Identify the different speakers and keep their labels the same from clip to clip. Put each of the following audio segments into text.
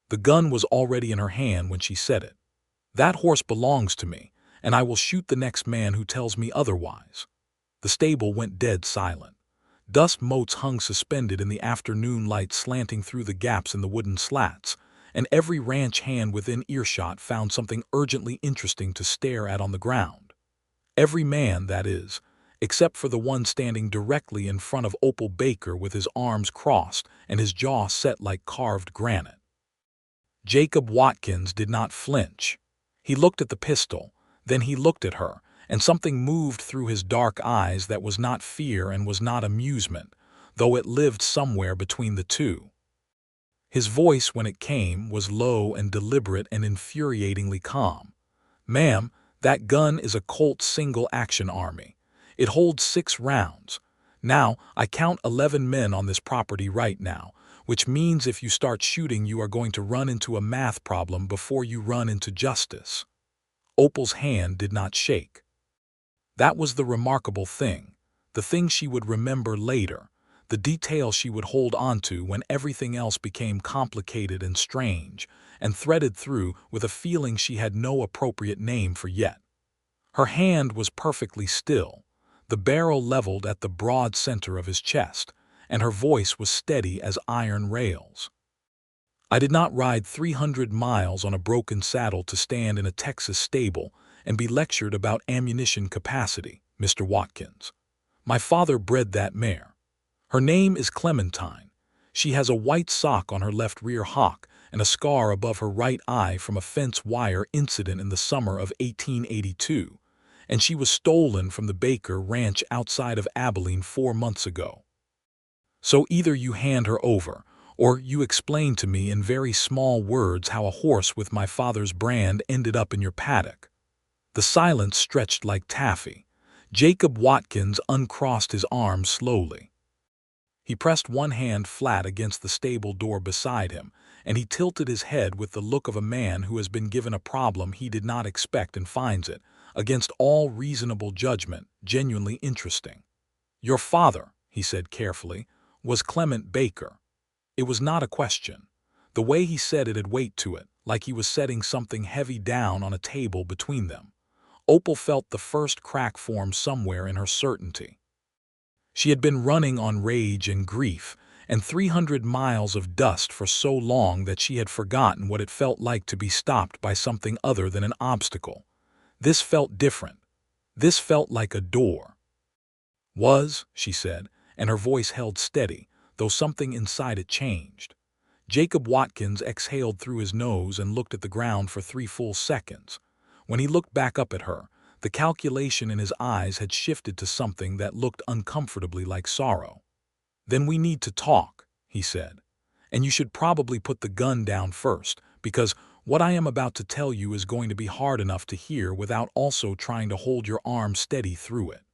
Speaker 1: The gun was already in her hand when she said it. "That horse belongs to me, and I will shoot the next man who tells me otherwise." The stable went dead silent. Dust motes hung suspended in the afternoon light slanting through the gaps in the wooden slats, and every ranch hand within earshot found something urgently interesting to stare at on the ground. Every man, that is, except for the one standing directly in front of Opal Baker with his arms crossed and his jaw set like carved granite. Jacob Watkins did not flinch. He looked at the pistol, then he looked at her, and something moved through his dark eyes that was not fear and was not amusement, though it lived somewhere between the two. His voice, when it came, was low and deliberate and infuriatingly calm. "Ma'am, that gun is a Colt single-action army. It holds 6 rounds. Now, I count 11 men on this property right now, which means if you start shooting you are going to run into a math problem before you run into justice." Opal's hand did not shake. That was the remarkable thing, the thing she would remember later, the detail she would hold onto when everything else became complicated and strange, and threaded through with a feeling she had no appropriate name for yet. Her hand was perfectly still, the barrel leveled at the broad center of his chest, and her voice was steady as iron rails. "I did not ride 300 miles on a broken saddle to stand in a Texas stable and be lectured about ammunition capacity, Mr. Watkins. My father bred that mare. Her name is Clementine. She has a white sock on her left rear hock and a scar above her right eye from a fence wire incident in the summer of 1882, and she was stolen from the Baker Ranch outside of Abilene 4 months ago. So either you hand her over, or you explain to me in very small words how a horse with my father's brand ended up in your paddock." The silence stretched like taffy. Jacob Watkins uncrossed his arms slowly. He pressed one hand flat against the stable door beside him, and he tilted his head with the look of a man who has been given a problem he did not expect and finds it, against all reasonable judgment, genuinely interesting. "Your father," he said carefully, "was Clement Baker." It was not a question. The way he said it had weight to it, like he was setting something heavy down on a table between them. Opal felt the first crack form somewhere in her certainty. She had been running on rage and grief, and 300 miles of dust for so long that she had forgotten what it felt like to be stopped by something other than an obstacle. This felt different. This felt like a door. She said, and her voice held steady, though something inside it changed. Jacob Watkins exhaled through his nose and looked at the ground for 3 full seconds. When he looked back up at her, the calculation in his eyes had shifted to something that looked uncomfortably like sorrow. "Then we need to talk," he said. "And you should probably put the gun down first, because what I am about to tell you is going to be hard enough to hear without also trying to hold your arm steady through it."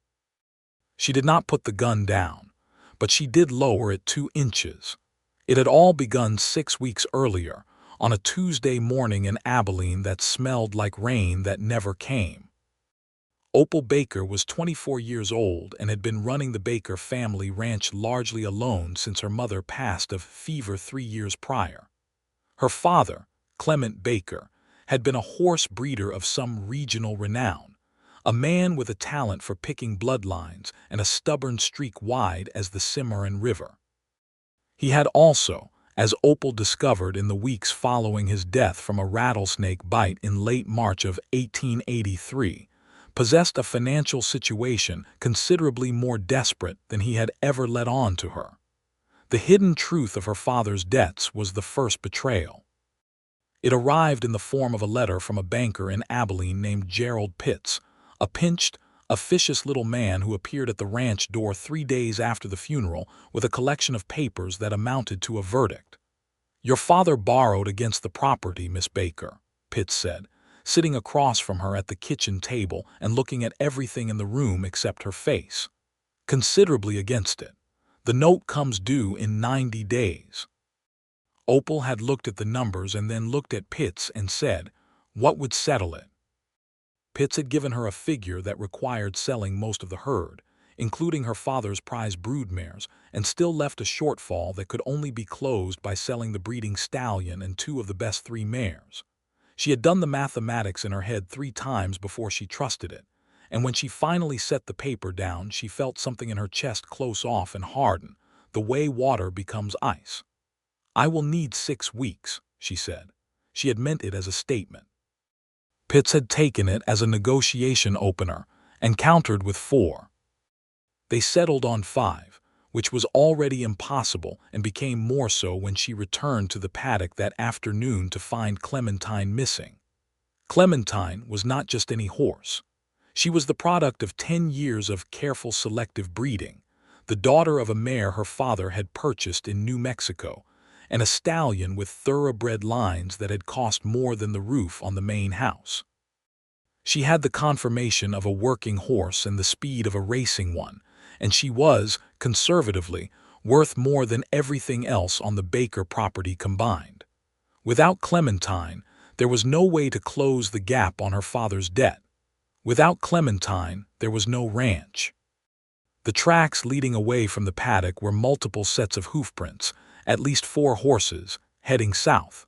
Speaker 1: She did not put the gun down, but she did lower it 2 inches. It had all begun 6 weeks earlier, on a Tuesday morning in Abilene that smelled like rain that never came. Opal Baker was 24 years old and had been running the Baker family ranch largely alone since her mother passed of fever 3 years prior. Her father, Clement Baker, had been a horse breeder of some regional renown, a man with a talent for picking bloodlines and a stubborn streak wide as the Cimarron River. He had also, as Opal discovered in the weeks following his death from a rattlesnake bite in late March of 1883, possessed a financial situation considerably more desperate than he had ever let on to her. The hidden truth of her father's debts was the first betrayal. It arrived in the form of a letter from a banker in Abilene named Gerald Pitts, a pinched, officious little man who appeared at the ranch door 3 days after the funeral with a collection of papers that amounted to a verdict. "Your father borrowed against the property, Miss Baker," Pitts said, sitting across from her at the kitchen table and looking at everything in the room except her face. "Considerably against it. The note comes due in 90 days. Opal had looked at the numbers and then looked at Pitts and said, "What would settle it?" Pitts had given her a figure that required selling most of the herd. including her father's prize broodmares, and still left a shortfall that could only be closed by selling the breeding stallion and 2 of the best 3 mares. She had done the mathematics in her head 3 times before she trusted it, and when she finally set the paper down, she felt something in her chest close off and harden, the way water becomes ice. "I will need 6 weeks," she said. She had meant it as a statement. Pitts had taken it as a negotiation opener and countered with 4. They settled on 5, which was already impossible and became more so when she returned to the paddock that afternoon to find Clementine missing. Clementine was not just any horse. She was the product of 10 years of careful selective breeding, the daughter of a mare her father had purchased in New Mexico, and a stallion with thoroughbred lines that had cost more than the roof on the main house. She had the conformation of a working horse and the speed of a racing one, and she was, conservatively, worth more than everything else on the Baker property combined. Without Clementine, there was no way to close the gap on her father's debt. Without Clementine, there was no ranch. The tracks leading away from the paddock were multiple sets of hoofprints, at least 4 horses, heading south.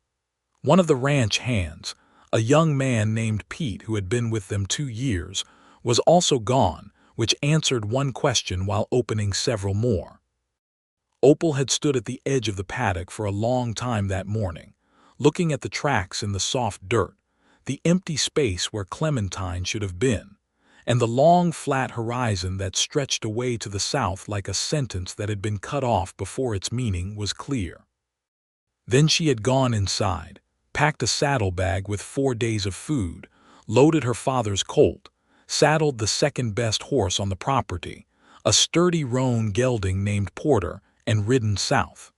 Speaker 1: One of the ranch hands, a young man named Pete who had been with them 2 years, was also gone, which answered one question while opening several more. Opal had stood at the edge of the paddock for a long time that morning, looking at the tracks in the soft dirt, the empty space where Clementine should have been, and the long flat horizon that stretched away to the south like a sentence that had been cut off before its meaning was clear. Then she had gone inside, packed a saddlebag with 4 days of food, loaded her father's Colt, saddled the second-best horse on the property, a sturdy roan gelding named Porter, and ridden south.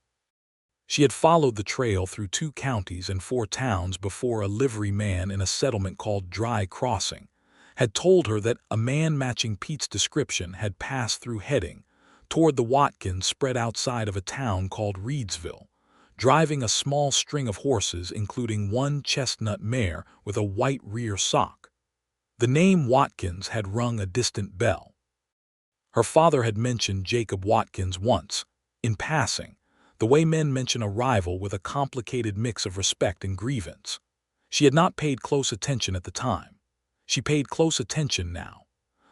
Speaker 1: She had followed the trail through 2 counties and 4 towns before a livery man in a settlement called Dry Crossing had told her that a man matching Pete's description had passed through heading toward the Watkins spread outside of a town called Reedsville, driving a small string of horses including 1 chestnut mare with a white rear sock. The name Watkins had rung a distant bell. Her father had mentioned Jacob Watkins once, in passing, the way men mention a rival with a complicated mix of respect and grievance. She had not paid close attention at the time. She paid close attention now.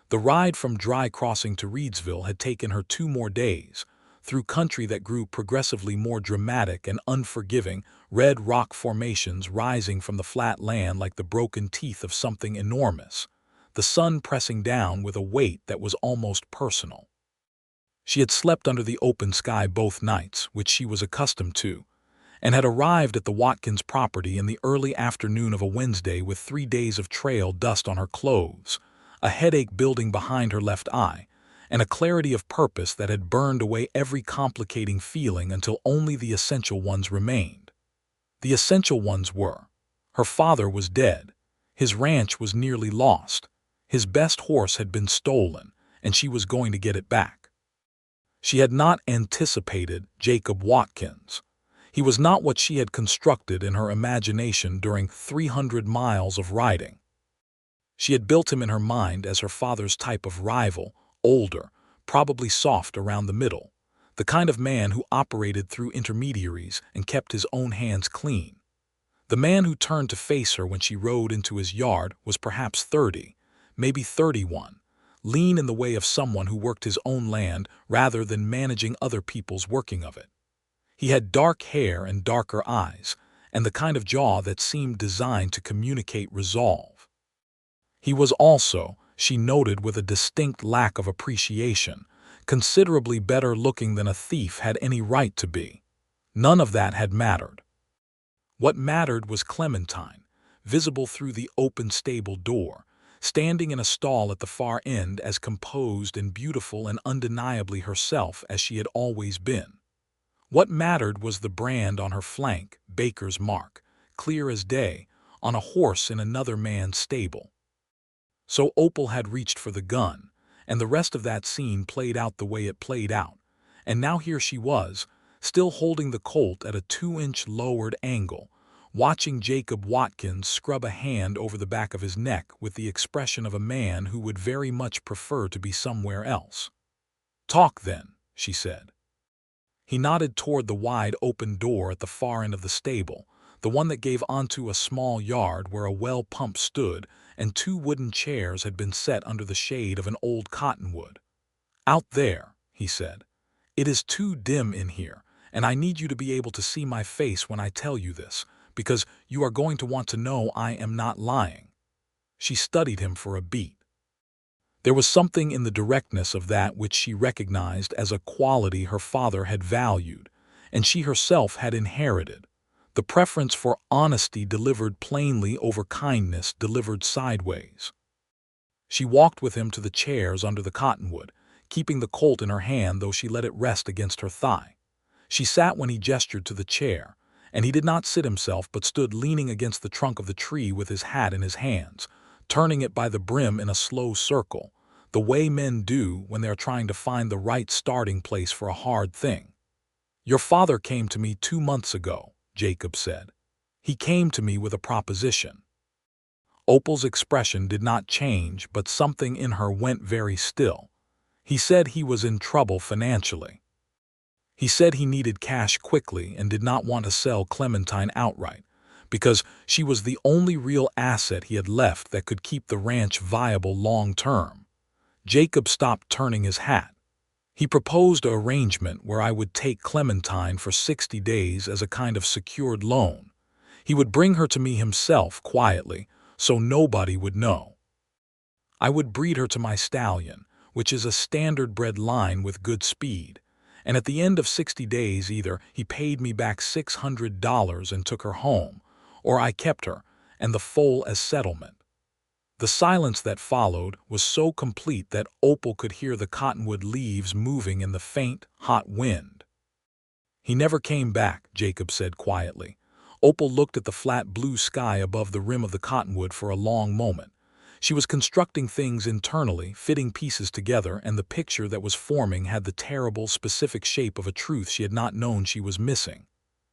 Speaker 1: The ride from Dry Crossing to Reedsville had taken her 2 more days, through country that grew progressively more dramatic and unforgiving, red rock formations rising from the flat land like the broken teeth of something enormous, the sun pressing down with a weight that was almost personal. She had slept under the open sky both nights, which she was accustomed to, and had arrived at the Watkins property in the early afternoon of a Wednesday with 3 days of trail dust on her clothes, a headache building behind her left eye, and a clarity of purpose that had burned away every complicating feeling until only the essential ones remained. The essential ones were: her father was dead, his ranch was nearly lost, his best horse had been stolen, and she was going to get it back. She had not anticipated Jacob Watkins. He was not what she had constructed in her imagination during 300 miles of riding. She had built him in her mind as her father's type of rival, older, probably soft around the middle, the kind of man who operated through intermediaries and kept his own hands clean. The man who turned to face her when she rode into his yard was perhaps 30, maybe 31, lean in the way of someone who worked his own land rather than managing other people's working of it. He had dark hair and darker eyes, and the kind of jaw that seemed designed to communicate resolve. He was also, she noted with a distinct lack of appreciation, considerably better looking than a thief had any right to be. None of that had mattered. What mattered was Clementine, visible through the open stable door, standing in a stall at the far end as composed and beautiful and undeniably herself as she had always been. What mattered was the brand on her flank, Baker's mark, clear as day, on a horse in another man's stable. So Opal had reached for the gun, and the rest of that scene played out the way it played out, and now here she was, still holding the Colt at a 2-inch lowered angle, watching Jacob Watkins scrub a hand over the back of his neck with the expression of a man who would very much prefer to be somewhere else. "Talk then," she said. He nodded toward the wide open door at the far end of the stable, the one that gave onto a small yard where a well pump stood and two wooden chairs had been set under the shade of an old cottonwood. "Out there," he said. "It is too dim in here, and I need you to be able to see my face when I tell you this, because you are going to want to know I am not lying." She studied him for a beat. There was something in the directness of that which she recognized as a quality her father had valued, and she herself had inherited, the preference for honesty delivered plainly over kindness delivered sideways. She walked with him to the chairs under the cottonwood, keeping the Colt in her hand though she let it rest against her thigh. She sat when he gestured to the chair, and he did not sit himself but stood leaning against the trunk of the tree with his hat in his hands, turning it by the brim in a slow circle, the way men do when they are trying to find the right starting place for a hard thing. "Your father came to me 2 months ago," Jacob said. "He came to me with a proposition." Opal's expression did not change, but something in her went very still. "He said he was in trouble financially. He said he needed cash quickly and did not want to sell Clementine outright, because she was the only real asset he had left that could keep the ranch viable long term." Jacob stopped turning his hat. "He proposed an arrangement where I would take Clementine for 60 days as a kind of secured loan. He would bring her to me himself quietly, so nobody would know. I would breed her to my stallion, which is a standard-bred line with good speed, and at the end of 60 days either he paid me back $600 and took her home, or I kept her, and the foal as settlement." The silence that followed was so complete that Opal could hear the cottonwood leaves moving in the faint, hot wind. "He never came back," Jacob said quietly. Opal looked at the flat blue sky above the rim of the cottonwood for a long moment. She was constructing things internally, fitting pieces together, and the picture that was forming had the terrible, specific shape of a truth she had not known she was missing.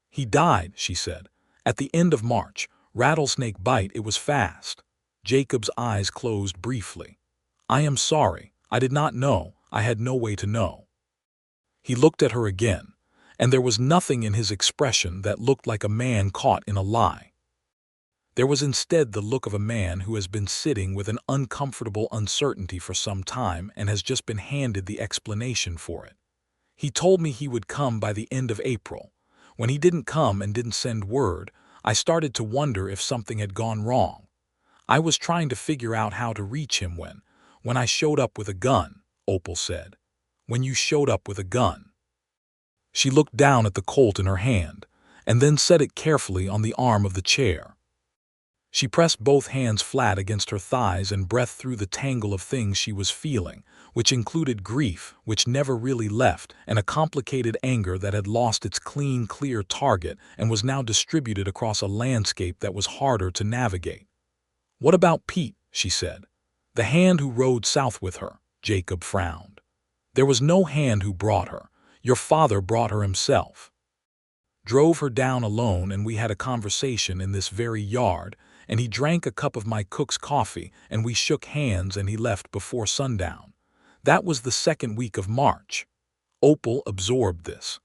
Speaker 1: "He died," she said, "at the end of March. Rattlesnake bite, it was fast." Jacob's eyes closed briefly. "I am sorry. I did not know. I had no way to know." He looked at her again, and there was nothing in his expression that looked like a man caught in a lie. There was instead the look of a man who has been sitting with an uncomfortable uncertainty for some time and has just been handed the explanation for it. "He told me he would come by the end of April. When he didn't come and didn't send word, I started to wonder if something had gone wrong. I was trying to figure out how to reach him when I showed up with a gun," Opal said. "When you showed up with a gun." She looked down at the Colt in her hand, and then set it carefully on the arm of the chair. She pressed both hands flat against her thighs and breathed through the tangle of things she was feeling, which included grief, which never really left, and a complicated anger that had lost its clean, clear target and was now distributed across a landscape that was harder to navigate. "What about Pete?" she said. "The hand who rode south with her." Jacob frowned. "There was no hand who brought her. Your father brought her himself. Drove her down alone, and we had a conversation in this very yard, and he drank a cup of my cook's coffee, and we shook hands, and he left before sundown. That was the 2nd week of March." Opal absorbed this.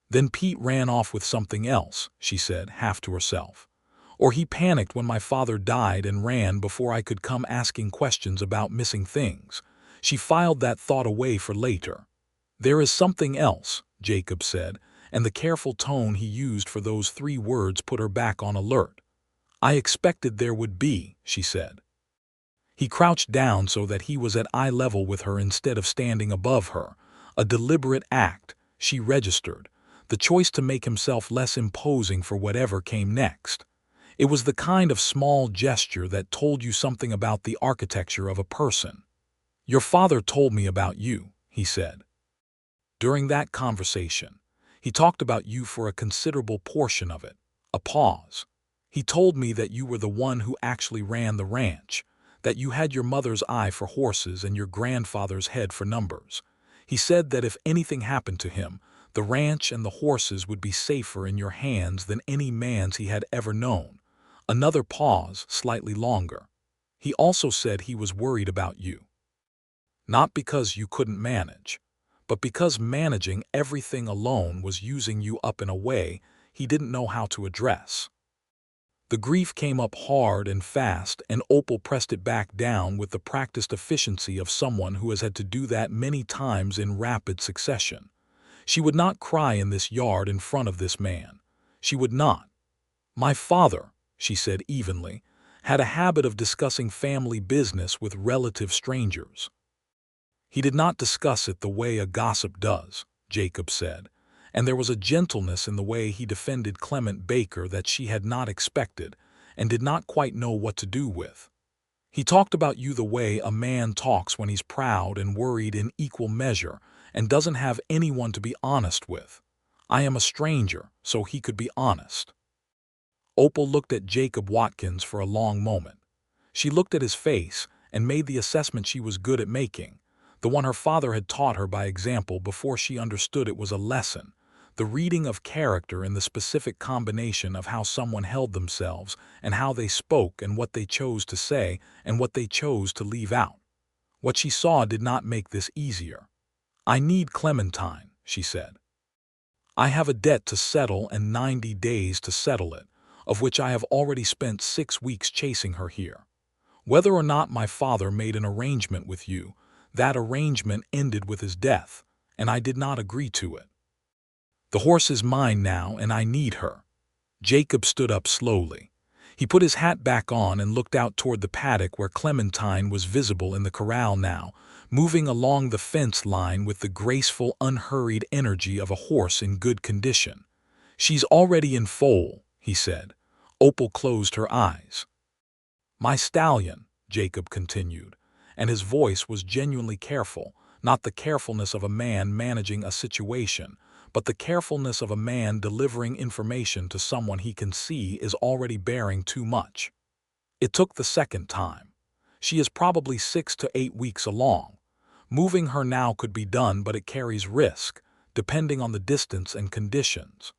Speaker 1: "Then Pete ran off with something else," she said, half to herself. "Or he panicked when my father died and ran before I could come asking questions about missing things." She filed that thought away for later. "There is something else," Jacob said, and the careful tone he used for those 3 words put her back on alert. "I expected there would be," she said. He crouched down so that he was at eye level with her instead of standing above her, a deliberate act, she registered, the choice to make himself less imposing for whatever came next. It was the kind of small gesture that told you something about the architecture of a person. "Your father told me about you," he said. "During that conversation, he talked about you for a considerable portion of it." A pause. "He told me that you were the one who actually ran the ranch, that you had your mother's eye for horses and your grandfather's head for numbers. He said that if anything happened to him, the ranch and the horses would be safer in your hands than any man's he had ever known." Another pause, slightly longer. "He also said he was worried about you. Not because you couldn't manage. but because managing everything alone was using you up in a way he didn't know how to address. The grief came up hard and fast, and Opal pressed it back down with the practiced efficiency of someone who has had to do that many times in rapid succession. She would not cry in this yard in front of this man. She would not. My father, she said evenly, had a habit of discussing family business with relative strangers. He did not discuss it the way a gossip does, Jacob said, and there was a gentleness in the way he defended Clement Baker that she had not expected and did not quite know what to do with. He talked about you the way a man talks when he's proud and worried in equal measure and doesn't have anyone to be honest with. I am a stranger, so he could be honest. Opal looked at Jacob Watkins for a long moment. She looked at his face and made the assessment she was good at making, the one her father had taught her by example before she understood it was a lesson, the reading of character in the specific combination of how someone held themselves and how they spoke and what they chose to say and what they chose to leave out. What she saw did not make this easier. I need Clementine, she said. I have a debt to settle and 90 days to settle it, of which I have already spent 6 weeks chasing her here. Whether or not my father made an arrangement with you, that arrangement ended with his death, and I did not agree to it. The horse is mine now, and I need her. Jacob stood up slowly. He put his hat back on and looked out toward the paddock where Clementine was visible in the corral now, moving along the fence line with the graceful, unhurried energy of a horse in good condition. She's already in foal, he said. Opal closed her eyes. My stallion, Jacob continued, and his voice was genuinely careful, not the carefulness of a man managing a situation, but the carefulness of a man delivering information to someone he can see is already bearing too much. It took the second time. She is probably 6 to 8 weeks along. Moving her now could be done, but it carries risk, depending on the distance and conditions.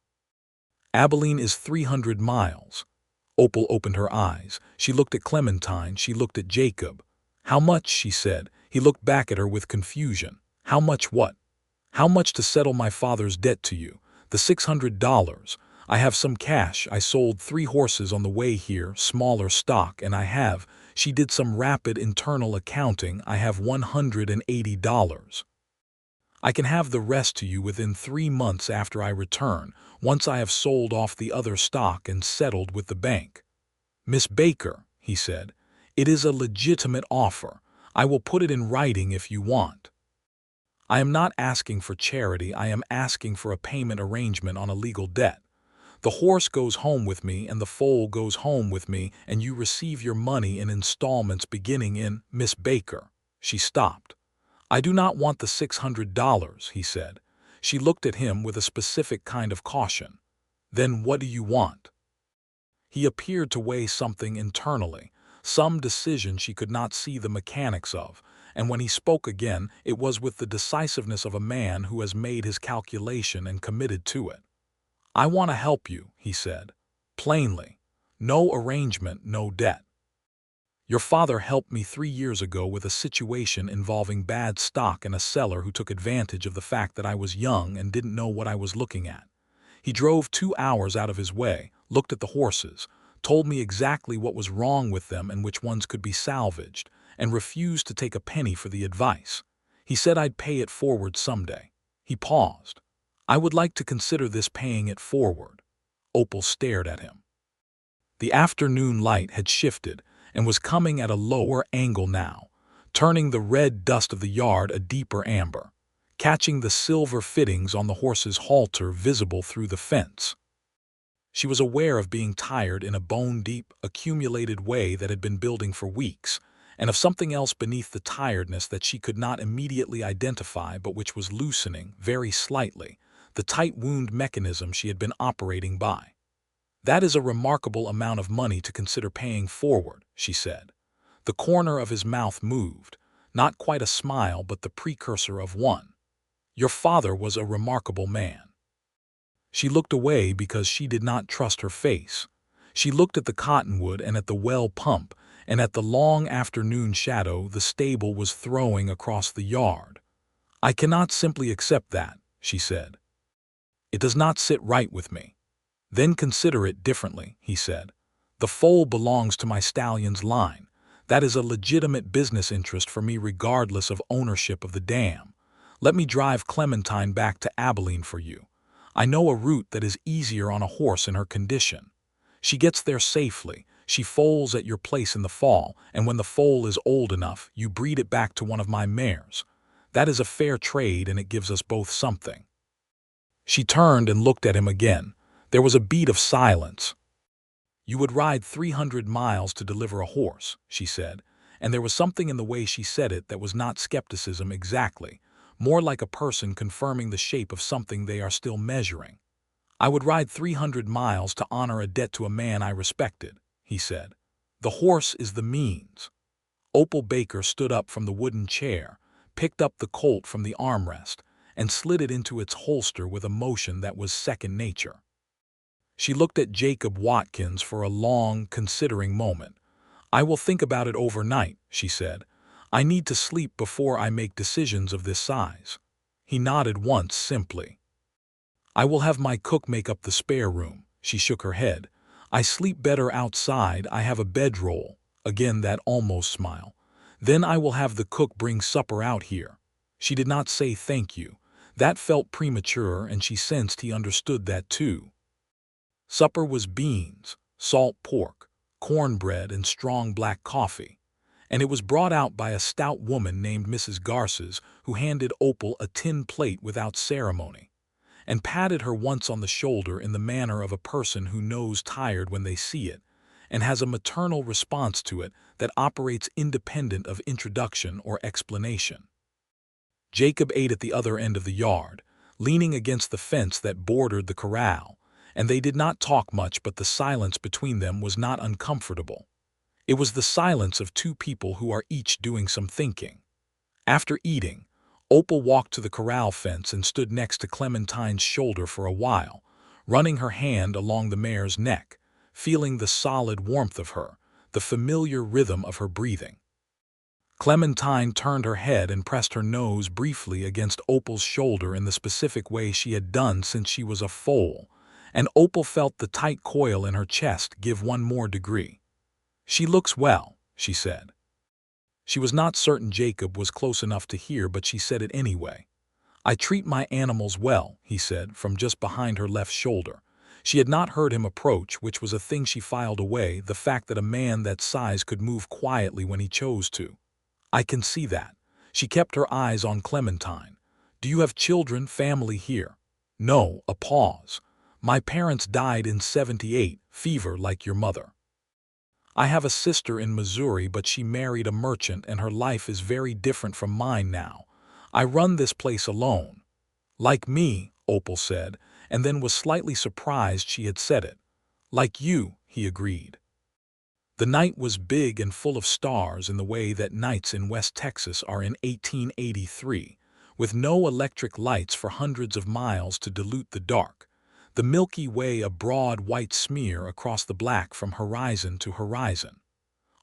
Speaker 1: Abilene is 300 miles. Opal opened her eyes. She looked at Clementine. She looked at Jacob. How much, she said. He looked back at her with confusion. How much what? How much to settle my father's debt to you? The $600. I have some cash. I sold 3 horses on the way here, smaller stock, and she did some rapid internal accounting. I have $180. I can have the rest to you within 3 months after I return, once I have sold off the other stock and settled with the bank. Miss Baker, he said, it is a legitimate offer. I will put it in writing if you want. I am not asking for charity. I am asking for a payment arrangement on a legal debt. The horse goes home with me and the foal goes home with me, and you receive your money in installments beginning in Miss Baker. She stopped. I do not want the $600, he said. She looked at him with a specific kind of caution. Then what do you want? He appeared to weigh something internally, some decision she could not see the mechanics of, and when he spoke again, it was with the decisiveness of a man who has made his calculation and committed to it. I want to help you, he said. Plainly. No arrangement, no debt. Your father helped me 3 years ago with a situation involving bad stock and a seller who took advantage of the fact that I was young and didn't know what I was looking at. He drove 2 hours out of his way, looked at the horses, told me exactly what was wrong with them and which ones could be salvaged, and refused to take a penny for the advice. He said I'd pay it forward someday. He paused. I would like to consider this paying it forward. Opal stared at him. The afternoon light had shifted and was coming at a lower angle now, turning the red dust of the yard a deeper amber, catching the silver fittings on the horse's halter visible through the fence. She was aware of being tired in a bone-deep, accumulated way that had been building for weeks, and of something else beneath the tiredness that she could not immediately identify but which was loosening, very slightly, the tight wound mechanism she had been operating by. That is a remarkable amount of money to consider paying forward, she said. The corner of his mouth moved, not quite a smile but the precursor of one. Your father was a remarkable man. She looked away because she did not trust her face. She looked at the cottonwood and at the well pump and at the long afternoon shadow the stable was throwing across the yard. "I cannot simply accept that," she said. "It does not sit right with me." "Then consider it differently," he said. "The foal belongs to my stallion's line. That is a legitimate business interest for me regardless of ownership of the dam. Let me drive Clementine back to Abilene for you. I know a route that is easier on a horse in her condition. She gets there safely, she foals at your place in the fall, and when the foal is old enough, you breed it back to one of my mares. That is a fair trade and it gives us both something." She turned and looked at him again. There was a beat of silence. "You would ride 300 miles to deliver a horse," she said, and there was something in the way she said it that was not skepticism exactly, more like a person confirming the shape of something they are still measuring. "I would ride 300 miles to honor a debt to a man I respected," he said. "The horse is the means." Opal Baker stood up from the wooden chair, picked up the Colt from the armrest, and slid it into its holster with a motion that was second nature. She looked at Jacob Watkins for a long, considering moment. "I will think about it overnight," she said. "I need to sleep before I make decisions of this size." He nodded once simply. "I will have my cook make up the spare room." She shook her head. "I sleep better outside. I have a bedroll." Again that almost smile. "Then I will have the cook bring supper out here." She did not say thank you. That felt premature, and she sensed he understood that too. Supper was beans, salt pork, cornbread, and strong black coffee, and it was brought out by a stout woman named Mrs. Garces, who handed Opal a tin plate without ceremony, and patted her once on the shoulder in the manner of a person who knows tired when they see it, and has a maternal response to it that operates independent of introduction or explanation. Jacob ate at the other end of the yard, leaning against the fence that bordered the corral, and they did not talk much, but the silence between them was not uncomfortable. It was the silence of two people who are each doing some thinking. After eating, Opal walked to the corral fence and stood next to Clementine's shoulder for a while, running her hand along the mare's neck, feeling the solid warmth of her, the familiar rhythm of her breathing. Clementine turned her head and pressed her nose briefly against Opal's shoulder in the specific way she had done since she was a foal, and Opal felt the tight coil in her chest give one more degree. "She looks well," she said. She was not certain Jacob was close enough to hear, but she said it anyway. "I treat my animals well," he said, from just behind her left shoulder. She had not heard him approach, which was a thing she filed away, the fact that a man that size could move quietly when he chose to. "I can see that." She kept her eyes on Clementine. "Do you have children, family here?" "No," a pause. "My parents died in '78, fever like your mother. I have a sister in Missouri, but she married a merchant and her life is very different from mine now. I run this place alone." "Like me," Opal said, and then was slightly surprised she had said it. "Like you," he agreed. The night was big and full of stars in the way that nights in West Texas are in 1883, with no electric lights for hundreds of miles to dilute the dark. The Milky Way a broad white smear across the black from horizon to horizon.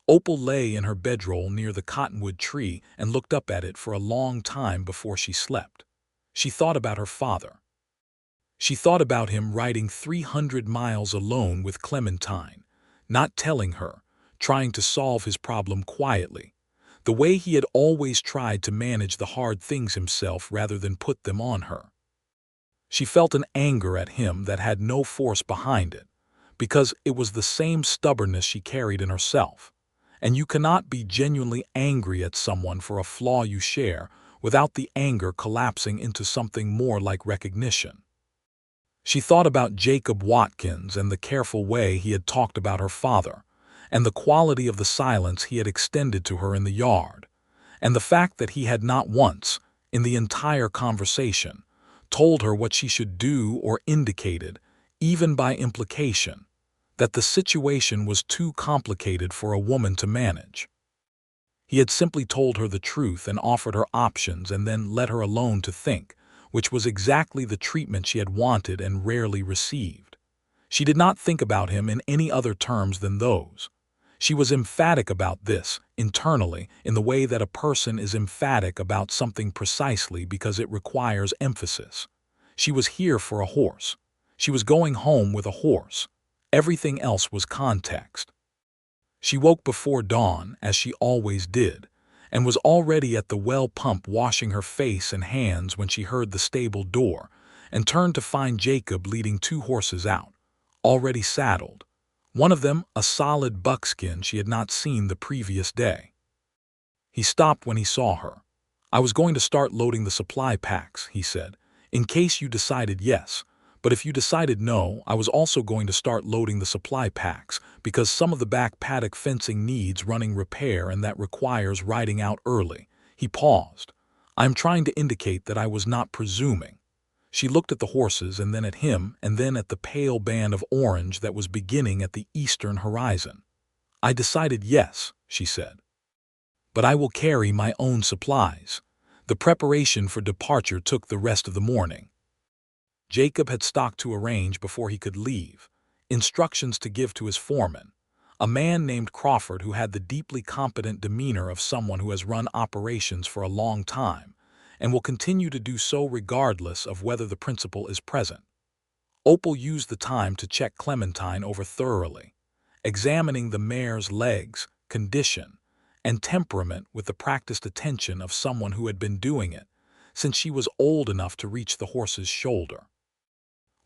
Speaker 1: Opal lay in her bedroll near the cottonwood tree and looked up at it for a long time before she slept. She thought about her father. She thought about him riding 300 miles alone with Clementine, not telling her, trying to solve his problem quietly, the way he had always tried to manage the hard things himself rather than put them on her. She felt an anger at him that had no force behind it, because it was the same stubbornness she carried in herself. And you cannot be genuinely angry at someone for a flaw you share without the anger collapsing into something more like recognition. She thought about Jacob Watkins and the careful way he had talked about her father, and the quality of the silence he had extended to her in the yard, and the fact that he had not once, in the entire conversation, told her what she should do or indicated, even by implication, that the situation was too complicated for a woman to manage. He had simply told her the truth and offered her options and then let her alone to think, which was exactly the treatment she had wanted and rarely received. She did not think about him in any other terms than those. She was emphatic about this, internally, in the way that a person is emphatic about something precisely because it requires emphasis. She was here for a horse. She was going home with a horse. Everything else was context. She woke before dawn, as she always did, and was already at the well pump washing her face and hands when she heard the stable door, and turned to find Jacob leading two horses out, already saddled. One of them, a solid buckskin she had not seen the previous day. He stopped when he saw her. "I was going to start loading the supply packs," he said, "in case you decided yes. But if you decided no, I was also going to start loading the supply packs, because some of the back paddock fencing needs running repair and that requires riding out early." He paused. "I'm trying to indicate that I was not presuming." She looked at the horses and then at him and then at the pale band of orange that was beginning at the eastern horizon. "I decided yes," she said. "But I will carry my own supplies." The preparation for departure took the rest of the morning. Jacob had stock to arrange before he could leave, instructions to give to his foreman, a man named Crawford who had the deeply competent demeanor of someone who has run operations for a long time, and will continue to do so regardless of whether the principal is present. Opal used the time to check Clementine over thoroughly, examining the mare's legs, condition, and temperament with the practiced attention of someone who had been doing it since she was old enough to reach the horse's shoulder.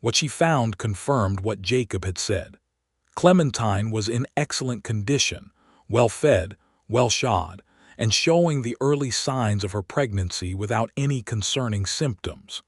Speaker 1: What she found confirmed what Jacob had said. Clementine was in excellent condition, well-fed, well-shod, and showing the early signs of her pregnancy without any concerning symptoms.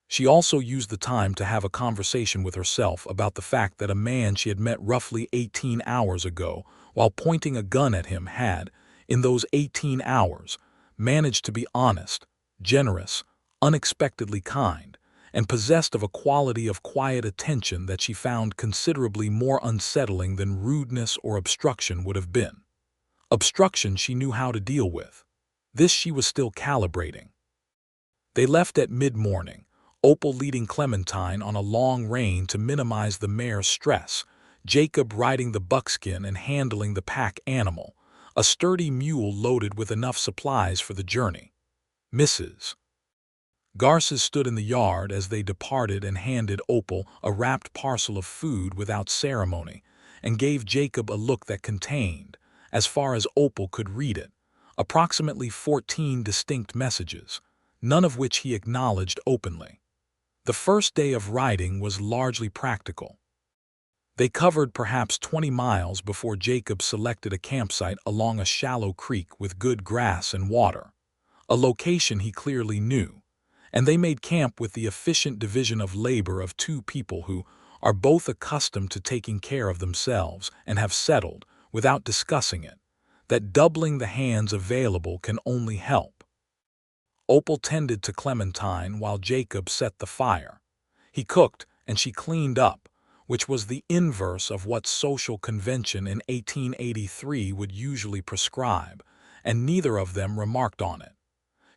Speaker 1: She also used the time to have a conversation with herself about the fact that a man she had met roughly 18 hours ago, while pointing a gun at him, had, in those 18 hours, managed to be honest, generous, unexpectedly kind, and possessed of a quality of quiet attention that she found considerably more unsettling than rudeness or obstruction would have been. Obstruction she knew how to deal with. This she was still calibrating. They left at mid-morning, Opal leading Clementine on a long rein to minimize the mare's stress, Jacob riding the buckskin and handling the pack animal, a sturdy mule loaded with enough supplies for the journey. Mrs. Garces stood in the yard as they departed and handed Opal a wrapped parcel of food without ceremony, and gave Jacob a look that contained, as far as Opal could read it, approximately 14 distinct messages, none of which he acknowledged openly. The first day of riding was largely practical. They covered perhaps 20 miles before Jacob selected a campsite along a shallow creek with good grass and water, a location he clearly knew, and they made camp with the efficient division of labor of two people who are both accustomed to taking care of themselves and have settled, without discussing it, that doubling the hands available can only help. Opal tended to Clementine while Jacob set the fire. He cooked and she cleaned up, which was the inverse of what social convention in 1883 would usually prescribe, and neither of them remarked on it.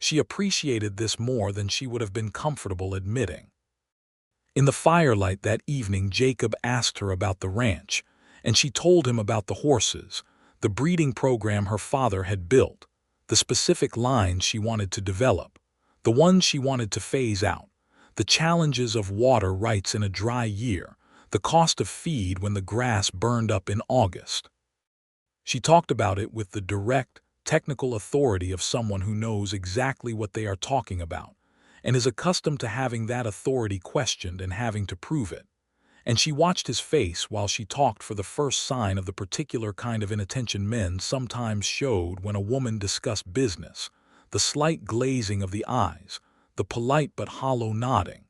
Speaker 1: She appreciated this more than she would have been comfortable admitting. In the firelight that evening, Jacob asked her about the ranch, and she told him about the horses, the breeding program her father had built, the specific lines she wanted to develop, the ones she wanted to phase out, the challenges of water rights in a dry year, the cost of feed when the grass burned up in August. She talked about it with the direct, technical authority of someone who knows exactly what they are talking about, and is accustomed to having that authority questioned and having to prove it. And she watched his face while she talked for the first sign of the particular kind of inattention men sometimes showed when a woman discussed business, the slight glazing of the eyes, the polite but hollow nodding.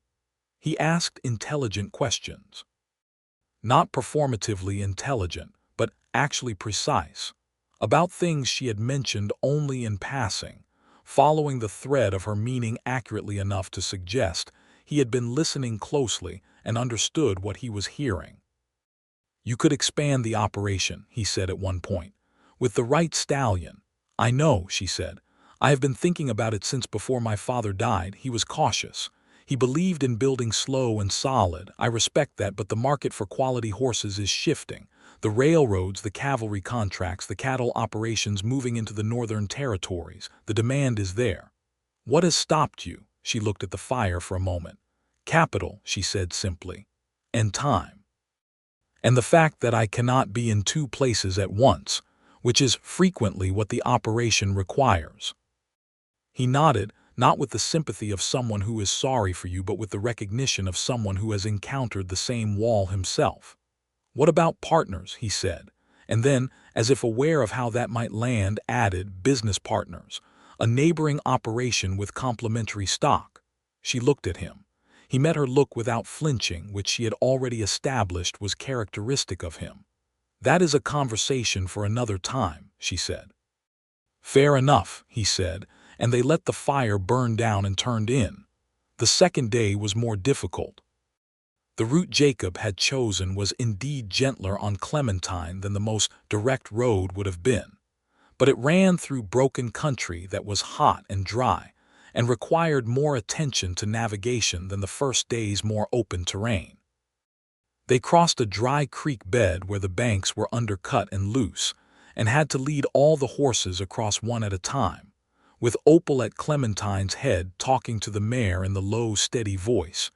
Speaker 1: He asked intelligent questions. Not performatively intelligent, but actually precise, about things she had mentioned only in passing, following the thread of her meaning accurately enough to suggest he had been listening closely and understood what he was hearing. "You could expand the operation," he said at one point, "with the right stallion." "I know," she said. "I have been thinking about it since before my father died." He was cautious. He believed in building slow and solid. "I respect that, but the market for quality horses is shifting. The railroads, the cavalry contracts, the cattle operations moving into the northern territories. The demand is there. What has stopped you? She looked at the fire for a moment. Capital, she said simply. And time. And the fact that I cannot be in two places at once, which is frequently what the operation requires. He nodded, not with the sympathy of someone who is sorry for you, but with the recognition of someone who has encountered the same wall himself. What about partners? He said, and then, as if aware of how that might land, added, business partners, a neighboring operation with complementary stock. She looked at him. He met her look without flinching, which she had already established was characteristic of him. That is a conversation for another time, she said. Fair enough, he said, and they let the fire burn down and turned in. The second day was more difficult. The route Jacob had chosen was indeed gentler on Clementine than the most direct road would have been, but it ran through broken country that was hot and dry and required more attention to navigation than the first day's more open terrain. They crossed a dry creek bed where the banks were undercut and loose, and had to lead all the horses across one at a time, with Opal at Clementine's head talking to the mare in the low, steady voice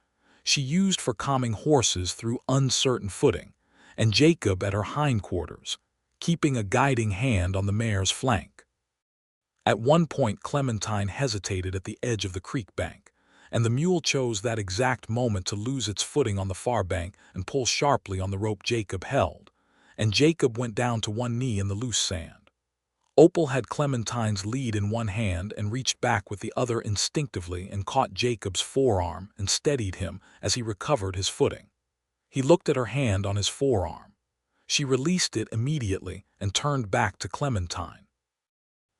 Speaker 1: she used for calming horses through uncertain footing, and Jacob at her hindquarters, keeping a guiding hand on the mare's flank. At one point Clementine hesitated at the edge of the creek bank, and the mule chose that exact moment to lose its footing on the far bank and pull sharply on the rope Jacob held, and Jacob went down to one knee in the loose sand. Opal had Clementine's lead in one hand and reached back with the other instinctively and caught Jacob's forearm and steadied him as he recovered his footing. He looked at her hand on his forearm. She released it immediately and turned back to Clementine.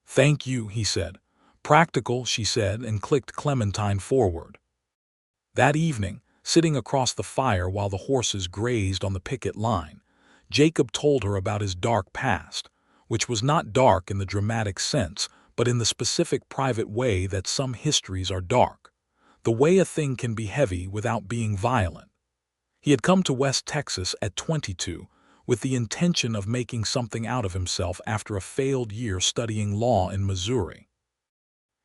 Speaker 1: Thank you, he said. Practical, she said, and clicked Clementine forward. That evening, sitting across the fire while the horses grazed on the picket line, Jacob told her about his dark past, which was not dark in the dramatic sense, but in the specific private way that some histories are dark, the way a thing can be heavy without being violent. He had come to West Texas at 22 with the intention of making something out of himself after a failed year studying law in Missouri.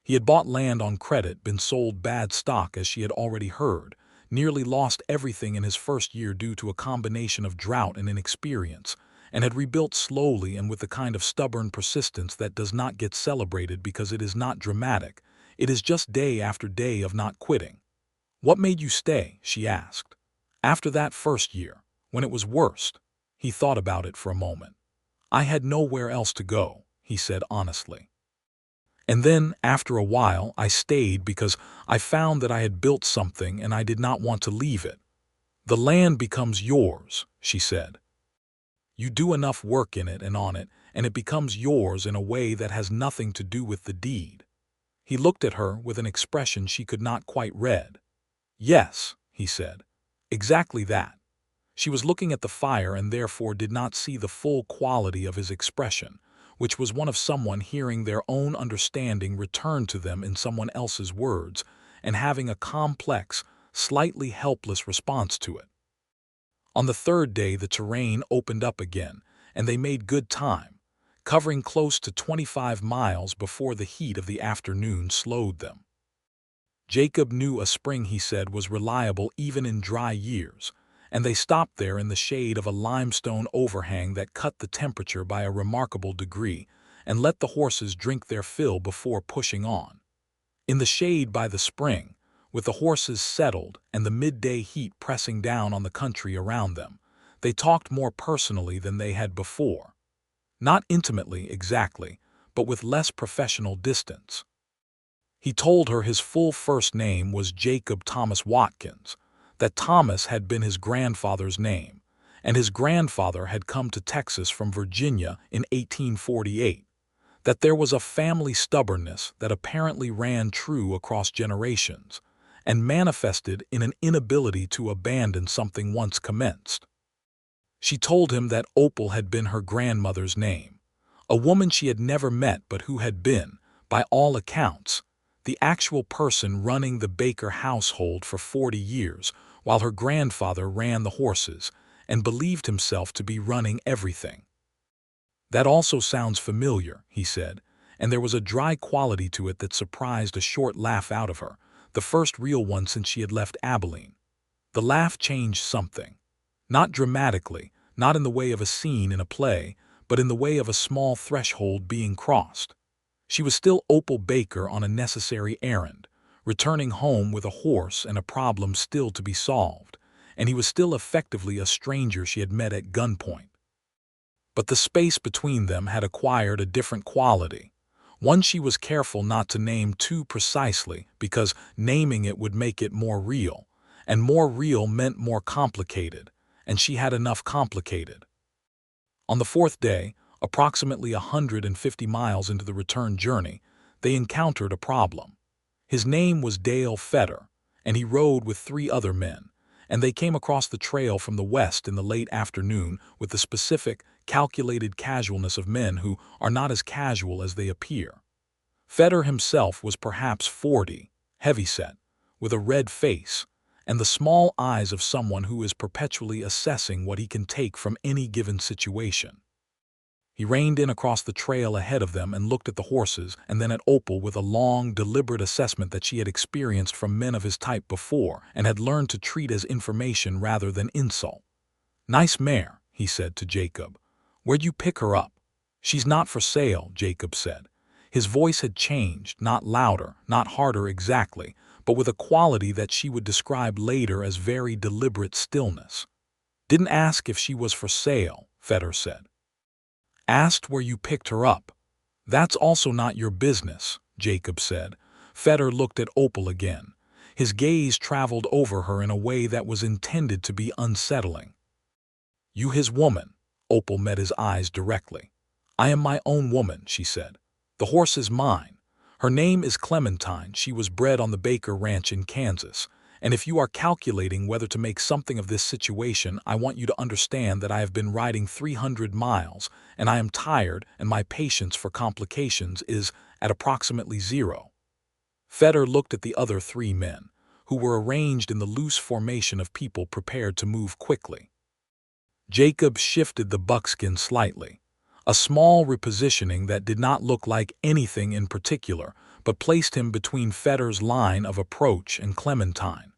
Speaker 1: He had bought land on credit, been sold bad stock as she had already heard, nearly lost everything in his first year due to a combination of drought and inexperience, and had rebuilt slowly and with the kind of stubborn persistence that does not get celebrated because it is not dramatic, it is just day after day of not quitting. What made you stay? She asked. After that first year, when it was worst. He thought about it for a moment. I had nowhere else to go, he said honestly. And then, after a while, I stayed because I found that I had built something and I did not want to leave it. The land becomes yours, she said. You do enough work in it and on it, and it becomes yours in a way that has nothing to do with the deed. He looked at her with an expression she could not quite read. Yes, he said. Exactly that. She was looking at the fire and therefore did not see the full quality of his expression, which was one of someone hearing their own understanding returned to them in someone else's words and having a complex, slightly helpless response to it. On the third day the terrain opened up again, and they made good time, covering close to 25 miles before the heat of the afternoon slowed them. Jacob knew a spring, he said, was reliable even in dry years, and they stopped there in the shade of a limestone overhang that cut the temperature by a remarkable degree and let the horses drink their fill before pushing on. In the shade by the spring, with the horses settled and the midday heat pressing down on the country around them, they talked more personally than they had before. Not intimately, exactly, but with less professional distance. He told her his full first name was Jacob Thomas Watkins, that Thomas had been his grandfather's name, and his grandfather had come to Texas from Virginia in 1848, that there was a family stubbornness that apparently ran true across generations, and manifested in an inability to abandon something once commenced. She told him that Opal had been her grandmother's name, a woman she had never met but who had been, by all accounts, the actual person running the Baker household for 40 years, while her grandfather ran the horses, and believed himself to be running everything. "That also sounds familiar," he said, and there was a dry quality to it that surprised a short laugh out of her, the first real one since she had left Abilene. The laugh changed something. Not dramatically, not in the way of a scene in a play, but in the way of a small threshold being crossed. She was still Opal Baker on a necessary errand, returning home with a horse and a problem still to be solved, and he was still effectively a stranger she had met at gunpoint. But the space between them had acquired a different quality, one she was careful not to name too precisely because naming it would make it more real, and more real meant more complicated, and she had enough complicated. On the fourth day, approximately 150 miles into the return journey, they encountered a problem. His name was Dale Fetter, and he rode with 3 other men, and they came across the trail from the west in the late afternoon with the specific, calculated casualness of men who are not as casual as they appear. Fetter himself was perhaps 40, heavyset, with a red face, and the small eyes of someone who is perpetually assessing what he can take from any given situation. He reined in across the trail ahead of them and looked at the horses and then at Opal with a long, deliberate assessment that she had experienced from men of his type before and had learned to treat as information rather than insult. "Nice mare," he said to Jacob. "Where'd you pick her up?" "She's not for sale," Jacob said. His voice had changed, not louder, not harder exactly, but with a quality that she would describe later as very deliberate stillness. "Didn't ask if she was for sale," Fetter said. "Asked where you picked her up." "That's also not your business," Jacob said. Fetter looked at Opal again. His gaze traveled over her in a way that was intended to be unsettling. "You his woman?" Opal met his eyes directly. "I am my own woman," she said. "The horse is mine. Her name is Clementine. She was bred on the Baker Ranch in Kansas. And if you are calculating whether to make something of this situation, I want you to understand that I have been riding 300 miles, and I am tired, and my patience for complications is at approximately 0. Fetter looked at the other 3 men, who were arranged in the loose formation of people prepared to move quickly. Jacob shifted the buckskin slightly, a small repositioning that did not look like anything in particular, but placed him between Fetter's line of approach and Clementine.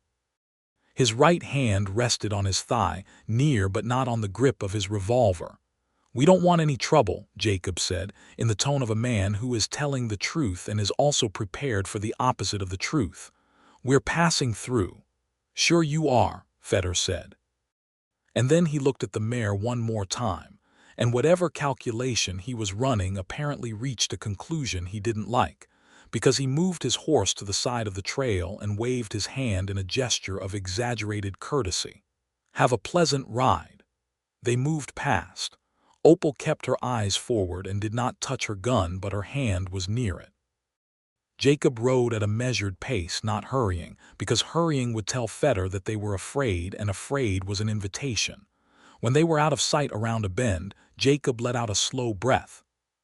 Speaker 1: His right hand rested on his thigh, near but not on the grip of his revolver. "We don't want any trouble," Jacob said, in the tone of a man who is telling the truth and is also prepared for the opposite of the truth. "We're passing through." "Sure you are," Fetter said. And then he looked at the mare one more time, and whatever calculation he was running apparently reached a conclusion he didn't like, because he moved his horse to the side of the trail and waved his hand in a gesture of exaggerated courtesy. "Have a pleasant ride." They moved past. Opal kept her eyes forward and did not touch her gun, but her hand was near it. Jacob rode at a measured pace, not hurrying, because hurrying would tell Fetter that they were afraid, and afraid was an invitation. When they were out of sight around a bend, Jacob let out a slow breath.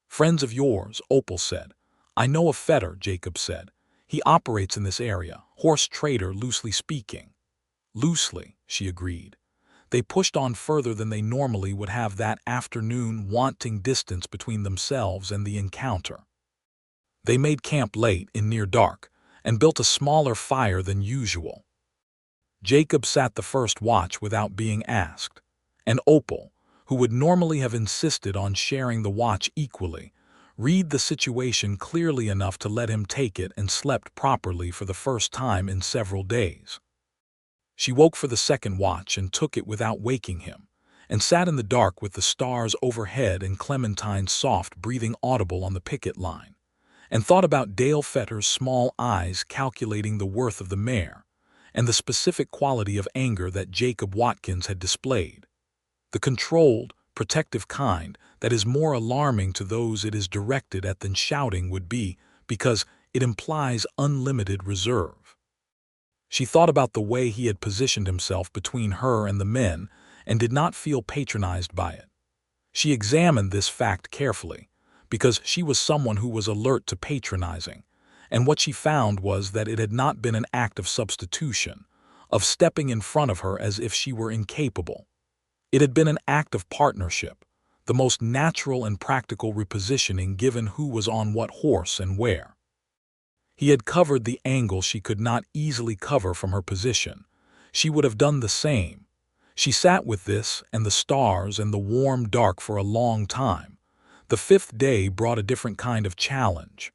Speaker 1: "Friends of yours," Opal said. "I know of Fetter," Jacob said. "He operates in this area, horse trader loosely speaking." "Loosely," she agreed. They pushed on further than they normally would have that afternoon, wanting distance between themselves and the encounter. They made camp late, in near dark, and built a smaller fire than usual. Jacob sat the first watch without being asked, and Opal, who would normally have insisted on sharing the watch equally, read the situation clearly enough to let him take it and slept properly for the first time in several days. She woke for the second watch and took it without waking him, and sat in the dark with the stars overhead and Clementine's soft breathing audible on the picket line, and thought about Dale Fetter's small eyes calculating the worth of the mare, and the specific quality of anger that Jacob Watkins had displayed. The controlled, protective kind that is more alarming to those it is directed at than shouting would be, because it implies unlimited reserve. She thought about the way he had positioned himself between her and the men and did not feel patronized by it. She examined this fact carefully, because she was someone who was alert to patronizing, and what she found was that it had not been an act of substitution, of stepping in front of her as if she were incapable. It had been an act of partnership, the most natural and practical repositioning given who was on what horse and where. He had covered the angle she could not easily cover from her position. She would have done the same. She sat with this and the stars and the warm dark for a long time. The fifth day brought a different kind of challenge.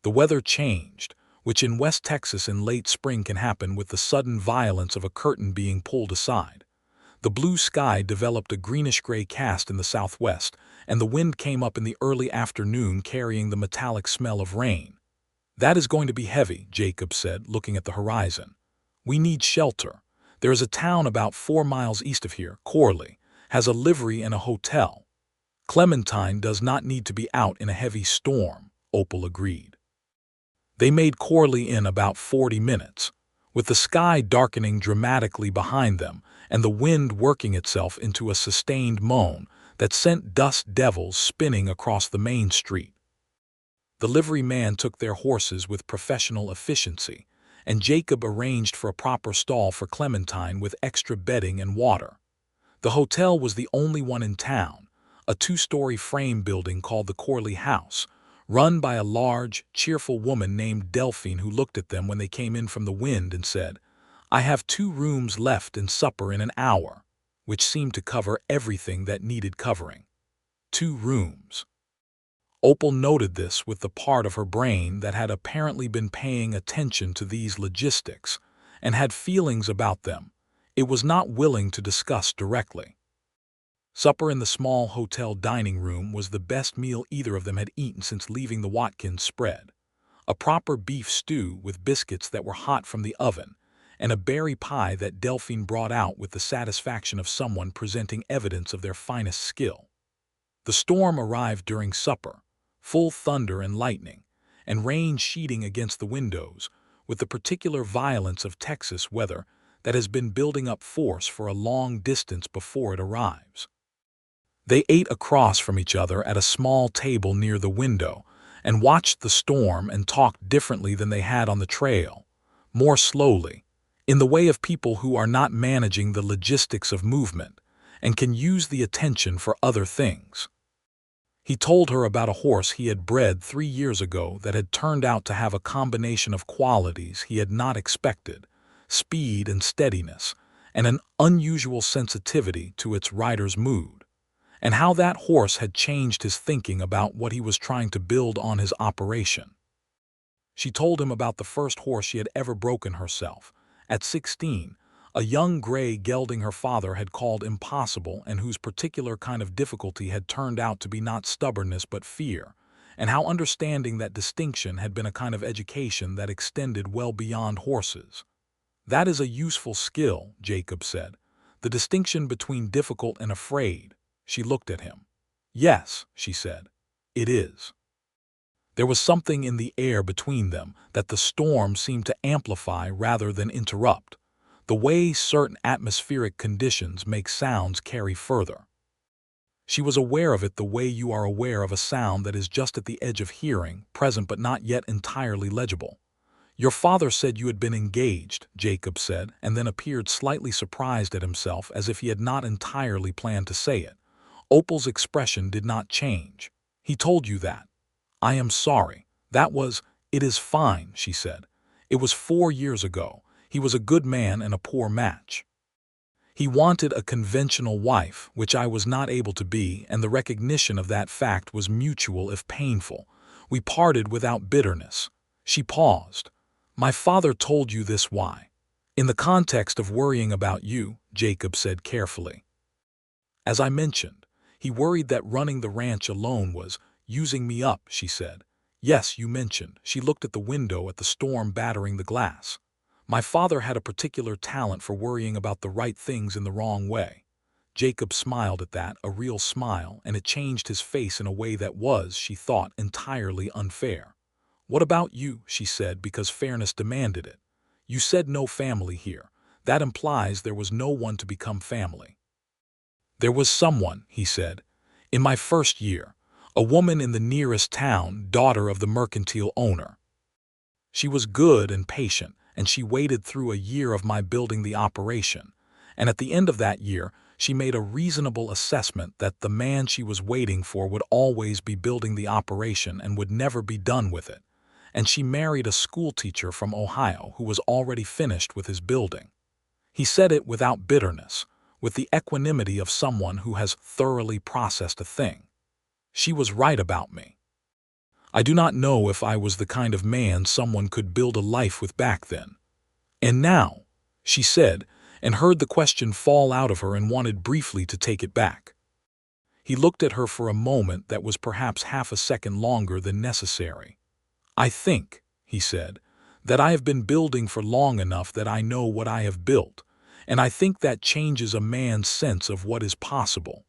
Speaker 1: The weather changed, which in West Texas in late spring can happen with the sudden violence of a curtain being pulled aside. The blue sky developed a greenish-gray cast in the southwest, and the wind came up in the early afternoon carrying the metallic smell of rain. "That is going to be heavy," Jacob said, looking at the horizon. "We need shelter. There is a town about 4 miles east of here, Corley, has a livery and a hotel." "Clementine does not need to be out in a heavy storm," Opal agreed. They made Corley in about 40 minutes, with the sky darkening dramatically behind them and the wind working itself into a sustained moan that sent dust devils spinning across the main street. The livery man took their horses with professional efficiency, and Jacob arranged for a proper stall for Clementine with extra bedding and water. The hotel was the only one in town, a 2-story frame building called the Corley House, run by a large, cheerful woman named Delphine who looked at them when they came in from the wind and said, "I have 2 rooms left and supper in an hour," which seemed to cover everything that needed covering. 2 rooms. Opal noted this with the part of her brain that had apparently been paying attention to these logistics and had feelings about them. It was not willing to discuss directly. Supper in the small hotel dining room was the best meal either of them had eaten since leaving the Watkins spread. A proper beef stew with biscuits that were hot from the oven, and a berry pie that Delphine brought out with the satisfaction of someone presenting evidence of their finest skill. The storm arrived during supper, full thunder and lightning, and rain sheeting against the windows, with the particular violence of Texas weather that has been building up force for a long distance before it arrives. They ate across from each other at a small table near the window and watched the storm and talked differently than they had on the trail, more slowly, in the way of people who are not managing the logistics of movement and can use the attention for other things. He told her about a horse he had bred 3 years ago that had turned out to have a combination of qualities he had not expected, speed and steadiness, and an unusual sensitivity to its rider's mood, and how that horse had changed his thinking about what he was trying to build on his operation. She told him about the first horse she had ever broken herself, at 16, a young gray gelding her father had called impossible and whose particular kind of difficulty had turned out to be not stubbornness but fear, and how understanding that distinction had been a kind of education that extended well beyond horses. "That is a useful skill," Jacob said, "the distinction between difficult and afraid." She looked at him. "Yes," she said, "it is." There was something in the air between them that the storm seemed to amplify rather than interrupt, the way certain atmospheric conditions make sounds carry further. She was aware of it the way you are aware of a sound that is just at the edge of hearing, present but not yet entirely legible. "Your father said you had been engaged," Jacob said, and then appeared slightly surprised at himself as if he had not entirely planned to say it. Opal's expression did not change. "He told you that. I am sorry. That was—" "It is fine," she said. "It was 4 years ago. He was a good man and a poor match. He wanted a conventional wife, which I was not able to be, and the recognition of that fact was mutual if painful. We parted without bitterness." She paused. "My father told you this why?" "In the context of worrying about you," Jacob said carefully. "As I mentioned, he worried that running the ranch alone was using me up," she said. "Yes, you mentioned." She looked at the window at the storm battering the glass. "My father had a particular talent for worrying about the right things in the wrong way." Jacob smiled at that, a real smile, and it changed his face in a way that was, she thought, entirely unfair. "What about you?" she said, because fairness demanded it. "You said no family here. That implies there was no one to become family." "There was someone," he said, "in my first year, a woman in the nearest town, daughter of the mercantile owner. She was good and patient, and she waited through a year of my building the operation, and at the end of that year, she made a reasonable assessment that the man she was waiting for would always be building the operation and would never be done with it, and she married a schoolteacher from Ohio who was already finished with his building. He said it without bitterness, with the equanimity of someone who has thoroughly processed a thing. She was right about me. I do not know if I was the kind of man someone could build a life with back then. And now, she said, and heard the question fall out of her and wanted briefly to take it back. He looked at her for a moment that was perhaps half a second longer than necessary. I think, he said, that I have been building for long enough that I know what I have built, and I think that changes a man's sense of what is possible.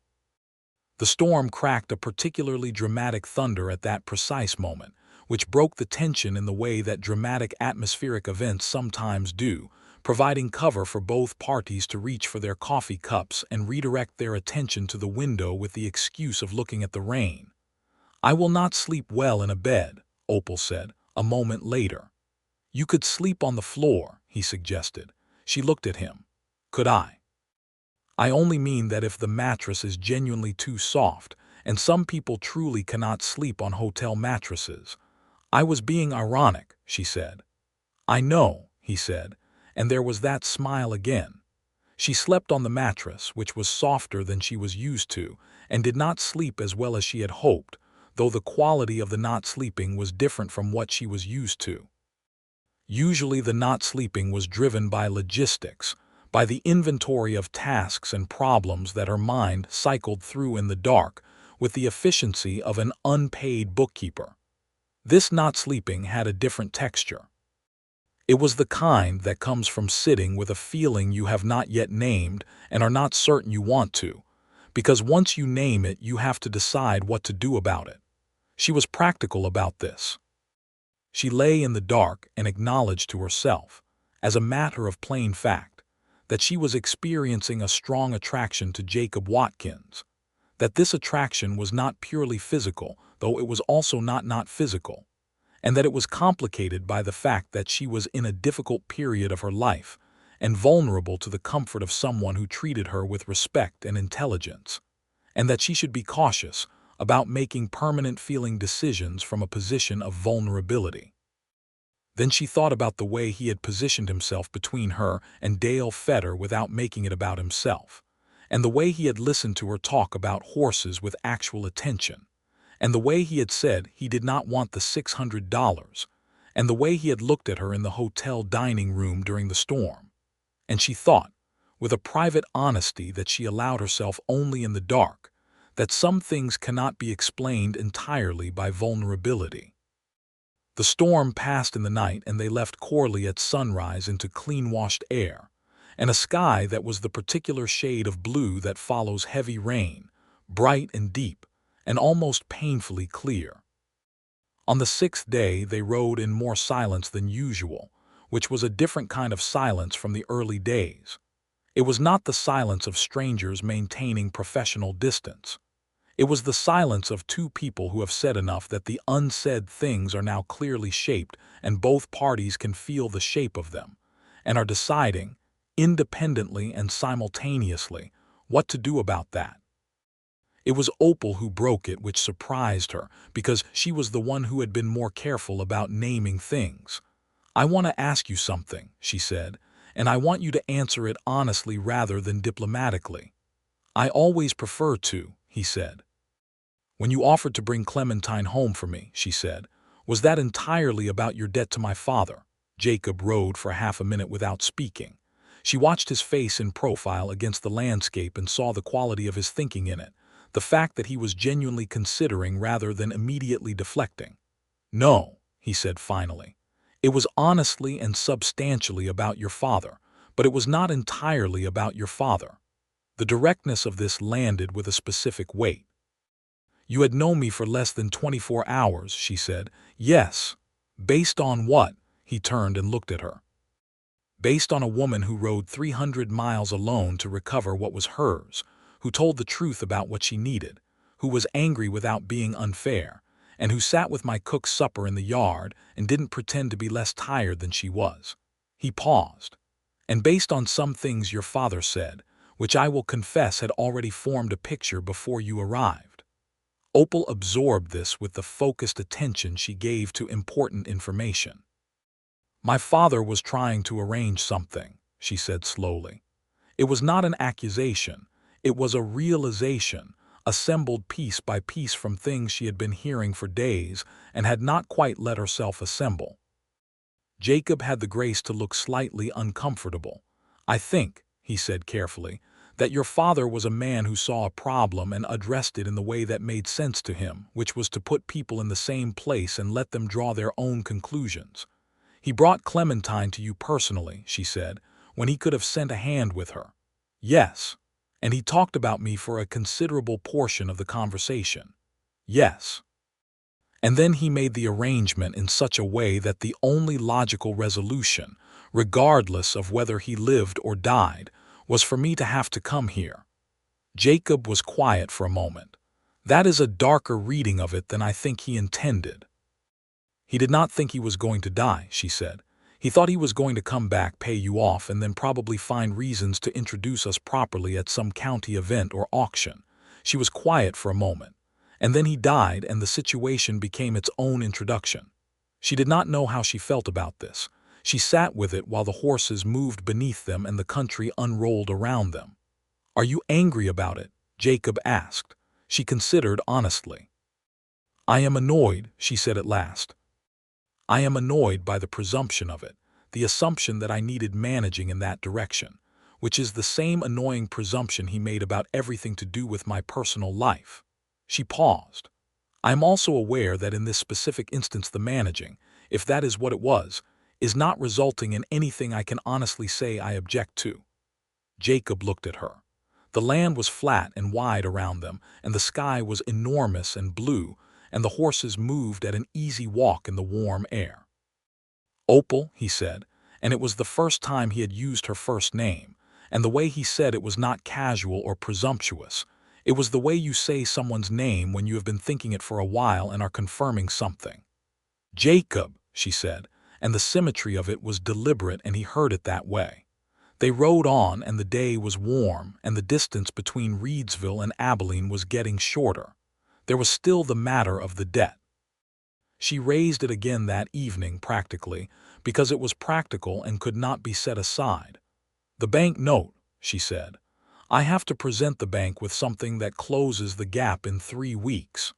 Speaker 1: The storm cracked a particularly dramatic thunder at that precise moment, which broke the tension in the way that dramatic atmospheric events sometimes do, providing cover for both parties to reach for their coffee cups and redirect their attention to the window with the excuse of looking at the rain. "I will not sleep well in a bed," Opal said, a moment later. "You could sleep on the floor," he suggested. She looked at him. "Could I?" "I only mean that if the mattress is genuinely too soft, and some people truly cannot sleep on hotel mattresses." "I was being ironic," she said. "I know," he said, and there was that smile again. She slept on the mattress, which was softer than she was used to, and did not sleep as well as she had hoped, though the quality of the not sleeping was different from what she was used to. Usually the not sleeping was driven by logistics, by the inventory of tasks and problems that her mind cycled through in the dark with the efficiency of an unpaid bookkeeper. This not sleeping had a different texture. It was the kind that comes from sitting with a feeling you have not yet named and are not certain you want to, because once you name it, you have to decide what to do about it. She was practical about this. She lay in the dark and acknowledged to herself, as a matter of plain fact, that she was experiencing a strong attraction to Jacob Watkins, that this attraction was not purely physical, though it was also not physical, and that it was complicated by the fact that she was in a difficult period of her life and vulnerable to the comfort of someone who treated her with respect and intelligence, and that she should be cautious about making permanent feeling decisions from a position of vulnerability. Then she thought about the way he had positioned himself between her and Dale Fetter without making it about himself, and the way he had listened to her talk about horses with actual attention, and the way he had said he did not want the $600, and the way he had looked at her in the hotel dining room during the storm. And she thought, with a private honesty that she allowed herself only in the dark, that some things cannot be explained entirely by vulnerability. The storm passed in the night, and they left Corley at sunrise into clean-washed air, and a sky that was the particular shade of blue that follows heavy rain, bright and deep, and almost painfully clear. On the sixth day they rode in more silence than usual, which was a different kind of silence from the early days. It was not the silence of strangers maintaining professional distance. It was the silence of two people who have said enough that the unsaid things are now clearly shaped and both parties can feel the shape of them, and are deciding, independently and simultaneously, what to do about that. It was Opal who broke it, which surprised her, because she was the one who had been more careful about naming things. "I want to ask you something," she said, "and I want you to answer it honestly rather than diplomatically." "I always prefer to," he said. "When you offered to bring Clementine home for me," she said, "was that entirely about your debt to my father?" Jacob rode for half a minute without speaking. She watched his face in profile against the landscape and saw the quality of his thinking in it, the fact that he was genuinely considering rather than immediately deflecting. "No," he said finally. "It was honestly and substantially about your father, but it was not entirely about your father." The directness of this landed with a specific weight. "You had known me for less than 24 hours, she said. "Yes." "Based on what?" He turned and looked at her. "Based on a woman who rode 300 miles alone to recover what was hers, who told the truth about what she needed, who was angry without being unfair, and who sat with my cook's supper in the yard and didn't pretend to be less tired than she was." He paused. "And based on some things your father said, which I will confess had already formed a picture before you arrived. Opal absorbed this with the focused attention she gave to important information. My father was trying to arrange something, she said slowly. It was not an accusation, it was a realization, assembled piece by piece from things she had been hearing for days and had not quite let herself assemble. Jacob had the grace to look slightly uncomfortable. I think, he said carefully, that your father was a man who saw a problem and addressed it in the way that made sense to him, which was to put people in the same place and let them draw their own conclusions. He brought Clementine to you personally, she said, when he could have sent a hand with her. Yes. And he talked about me for a considerable portion of the conversation. Yes. And then he made the arrangement in such a way that the only logical resolution, regardless of whether he lived or died, was for me to have to come here. Jacob was quiet for a moment. That is a darker reading of it than I think he intended. He did not think he was going to die, she said. He thought he was going to come back, pay you off, and then probably find reasons to introduce us properly at some county event or auction. She was quiet for a moment. And then he died and the situation became its own introduction. She did not know how she felt about this. She sat with it while the horses moved beneath them and the country unrolled around them. Are you angry about it? Jacob asked. She considered honestly. I am annoyed, she said at last. I am annoyed by the presumption of it, the assumption that I needed managing in that direction, which is the same annoying presumption he made about everything to do with my personal life. She paused. I am also aware that in this specific instance the managing, if that is what it was, is not resulting in anything I can honestly say I object to. Jacob looked at her. The land was flat and wide around them, and the sky was enormous and blue, and the horses moved at an easy walk in the warm air. Opal, he said, and it was the first time he had used her first name, and the way he said it was not casual or presumptuous. It was the way you say someone's name when you have been thinking it for a while and are confirming something. Jacob, she said, and the symmetry of it was deliberate and he heard it that way. They rode on and the day was warm and the distance between Reedsville and Abilene was getting shorter. There was still the matter of the debt. She raised it again that evening practically because it was practical and could not be set aside. The bank note, she said. I have to present the bank with something that closes the gap in 3 weeks.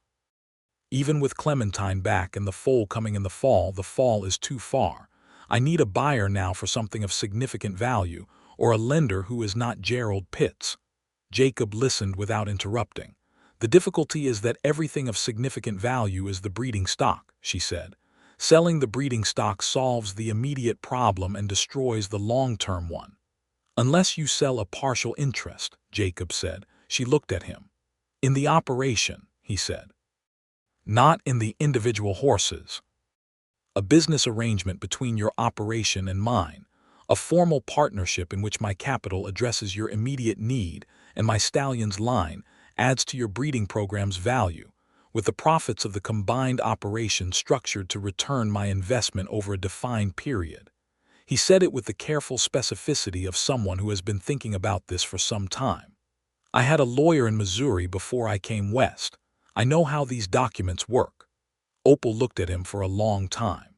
Speaker 1: Even with Clementine back and the foal coming in the fall is too far. I need a buyer now for something of significant value, or a lender who is not Gerald Pitts. Jacob listened without interrupting. The difficulty is that everything of significant value is the breeding stock, she said. Selling the breeding stock solves the immediate problem and destroys the long-term one. Unless you sell a partial interest, Jacob said. She looked at him. In the operation, he said. Not in the individual horses. A business arrangement between your operation and mine, a formal partnership in which my capital addresses your immediate need and my stallion's line adds to your breeding program's value, with the profits of the combined operation structured to return my investment over a defined period. He said it with the careful specificity of someone who has been thinking about this for some time. I had a lawyer in Missouri before I came west. I know how these documents work. Opal looked at him for a long time.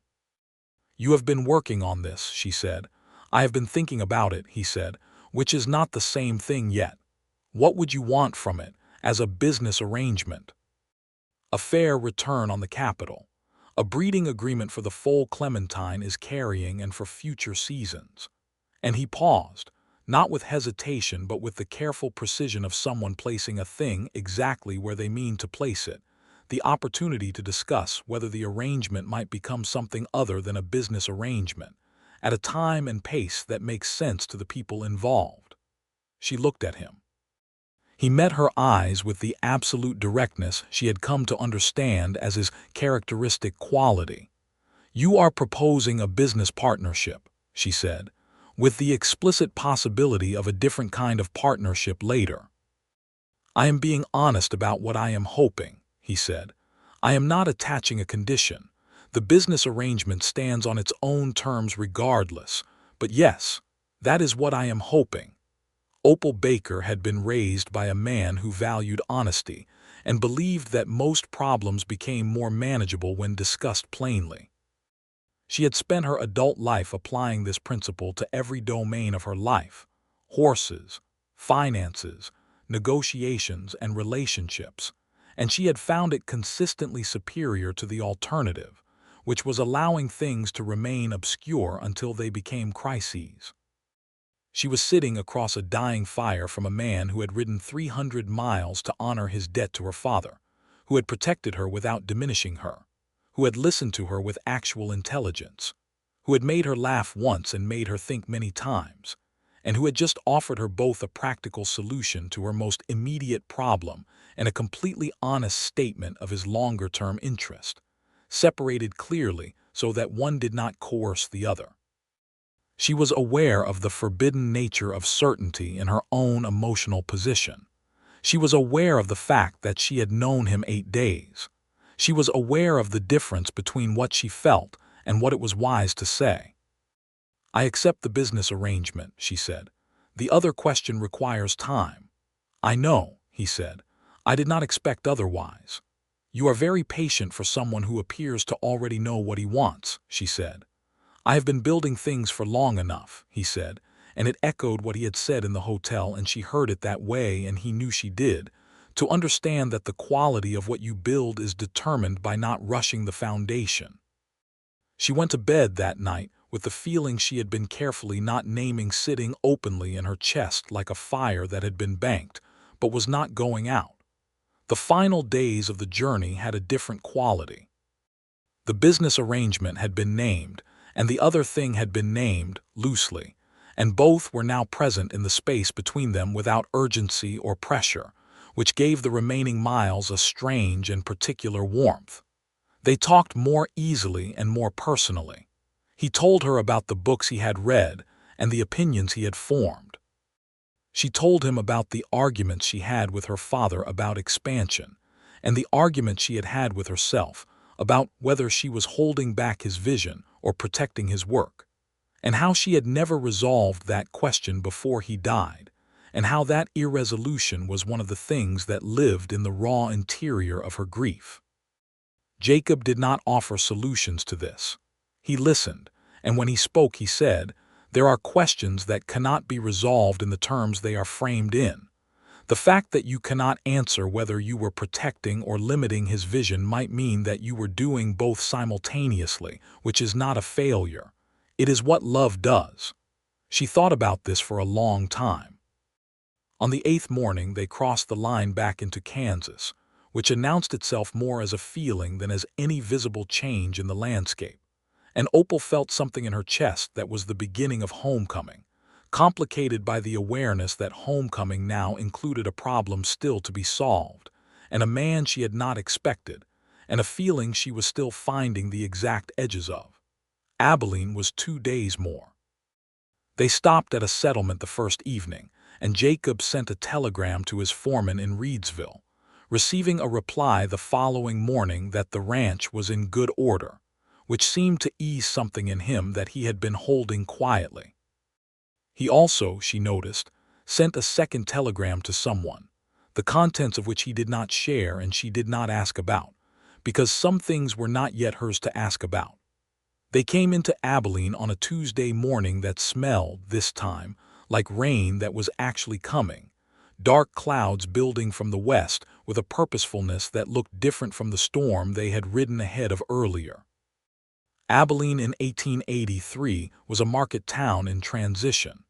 Speaker 1: You have been working on this, she said. I have been thinking about it, he said, which is not the same thing yet. What would you want from it, as a business arrangement? A fair return on the capital. A breeding agreement for the foal Clementine is carrying and for future seasons. And he paused, not with hesitation but with the careful precision of someone placing a thing exactly where they mean to place it, the opportunity to discuss whether the arrangement might become something other than a business arrangement, at a time and pace that makes sense to the people involved. She looked at him. He met her eyes with the absolute directness she had come to understand as his characteristic quality. You are proposing a business partnership, she said, with the explicit possibility of a different kind of partnership later. I am being honest about what I am hoping, he said. I am not attaching a condition. The business arrangement stands on its own terms regardless, but yes, that is what I am hoping. Opal Baker had been raised by a man who valued honesty and believed that most problems became more manageable when discussed plainly. She had spent her adult life applying this principle to every domain of her life: horses, finances, negotiations, and relationships, and she had found it consistently superior to the alternative, which was allowing things to remain obscure until they became crises. She was sitting across a dying fire from a man who had ridden 300 miles to honor his debt to her father, who had protected her without diminishing her, who had listened to her with actual intelligence, who had made her laugh once and made her think many times, and who had just offered her both a practical solution to her most immediate problem and a completely honest statement of his longer-term interest, separated clearly so that one did not coerce the other. She was aware of the forbidden nature of certainty in her own emotional position. She was aware of the fact that she had known him 8 days. She was aware of the difference between what she felt and what it was wise to say. "I accept the business arrangement," she said. "The other question requires time." "I know," he said. "I did not expect otherwise." "You are very patient for someone who appears to already know what he wants," she said. "I have been building things for long enough," he said, and it echoed what he had said in the hotel, and she heard it that way, and he knew she did, to understand that the quality of what you build is determined by not rushing the foundation. She went to bed that night with the feeling she had been carefully not naming sitting openly in her chest like a fire that had been banked, but was not going out. The final days of the journey had a different quality. The business arrangement had been named, and the other thing had been named, loosely, and both were now present in the space between them without urgency or pressure, which gave the remaining miles a strange and particular warmth. They talked more easily and more personally. He told her about the books he had read and the opinions he had formed. She told him about the arguments she had with her father about expansion, and the argument she had had with herself about whether she was holding back his vision or protecting his work, and how she had never resolved that question before he died, and how that irresolution was one of the things that lived in the raw interior of her grief. Jacob did not offer solutions to this. He listened, and when he spoke he said, "There are questions that cannot be resolved in the terms they are framed in. The fact that you cannot answer whether you were protecting or limiting his vision might mean that you were doing both simultaneously, which is not a failure. It is what love does." She thought about this for a long time. On the 8th morning they crossed the line back into Kansas, which announced itself more as a feeling than as any visible change in the landscape. And Opal felt something in her chest that was the beginning of homecoming, complicated by the awareness that homecoming now included a problem still to be solved, and a man she had not expected, and a feeling she was still finding the exact edges of. Abilene was 2 days more. They stopped at a settlement the first evening, and Jacob sent a telegram to his foreman in Reedsville, receiving a reply the following morning that the ranch was in good order, which seemed to ease something in him that he had been holding quietly. He also, she noticed, sent a second telegram to someone, the contents of which he did not share and she did not ask about, because some things were not yet hers to ask about. They came into Abilene on a Tuesday morning that smelled, this time, like rain that was actually coming, dark clouds building from the west with a purposefulness that looked different from the storm they had ridden ahead of earlier. Abilene in 1883 was a market town in transition,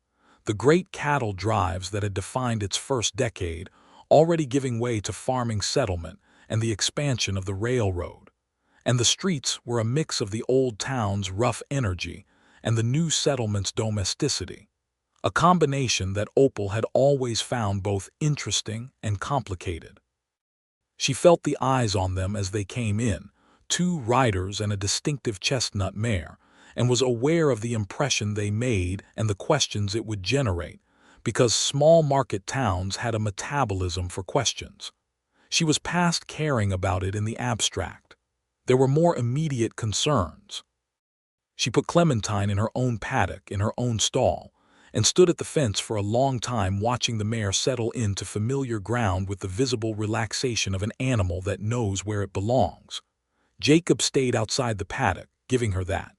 Speaker 1: the great cattle drives that had defined its first decade already giving way to farming settlement and the expansion of the railroad. And the streets were a mix of the old town's rough energy and the new settlement's domesticity, a combination that Opal had always found both interesting and complicated. She felt the eyes on them as they came in, 2 riders and a distinctive chestnut mare, and was aware of the impression they made and the questions it would generate, because small market towns had a metabolism for questions. She was past caring about it in the abstract. There were more immediate concerns. She put Clementine in her own paddock, in her own stall, and stood at the fence for a long time watching the mare settle into familiar ground with the visible relaxation of an animal that knows where it belongs. Jacob stayed outside the paddock, giving her that.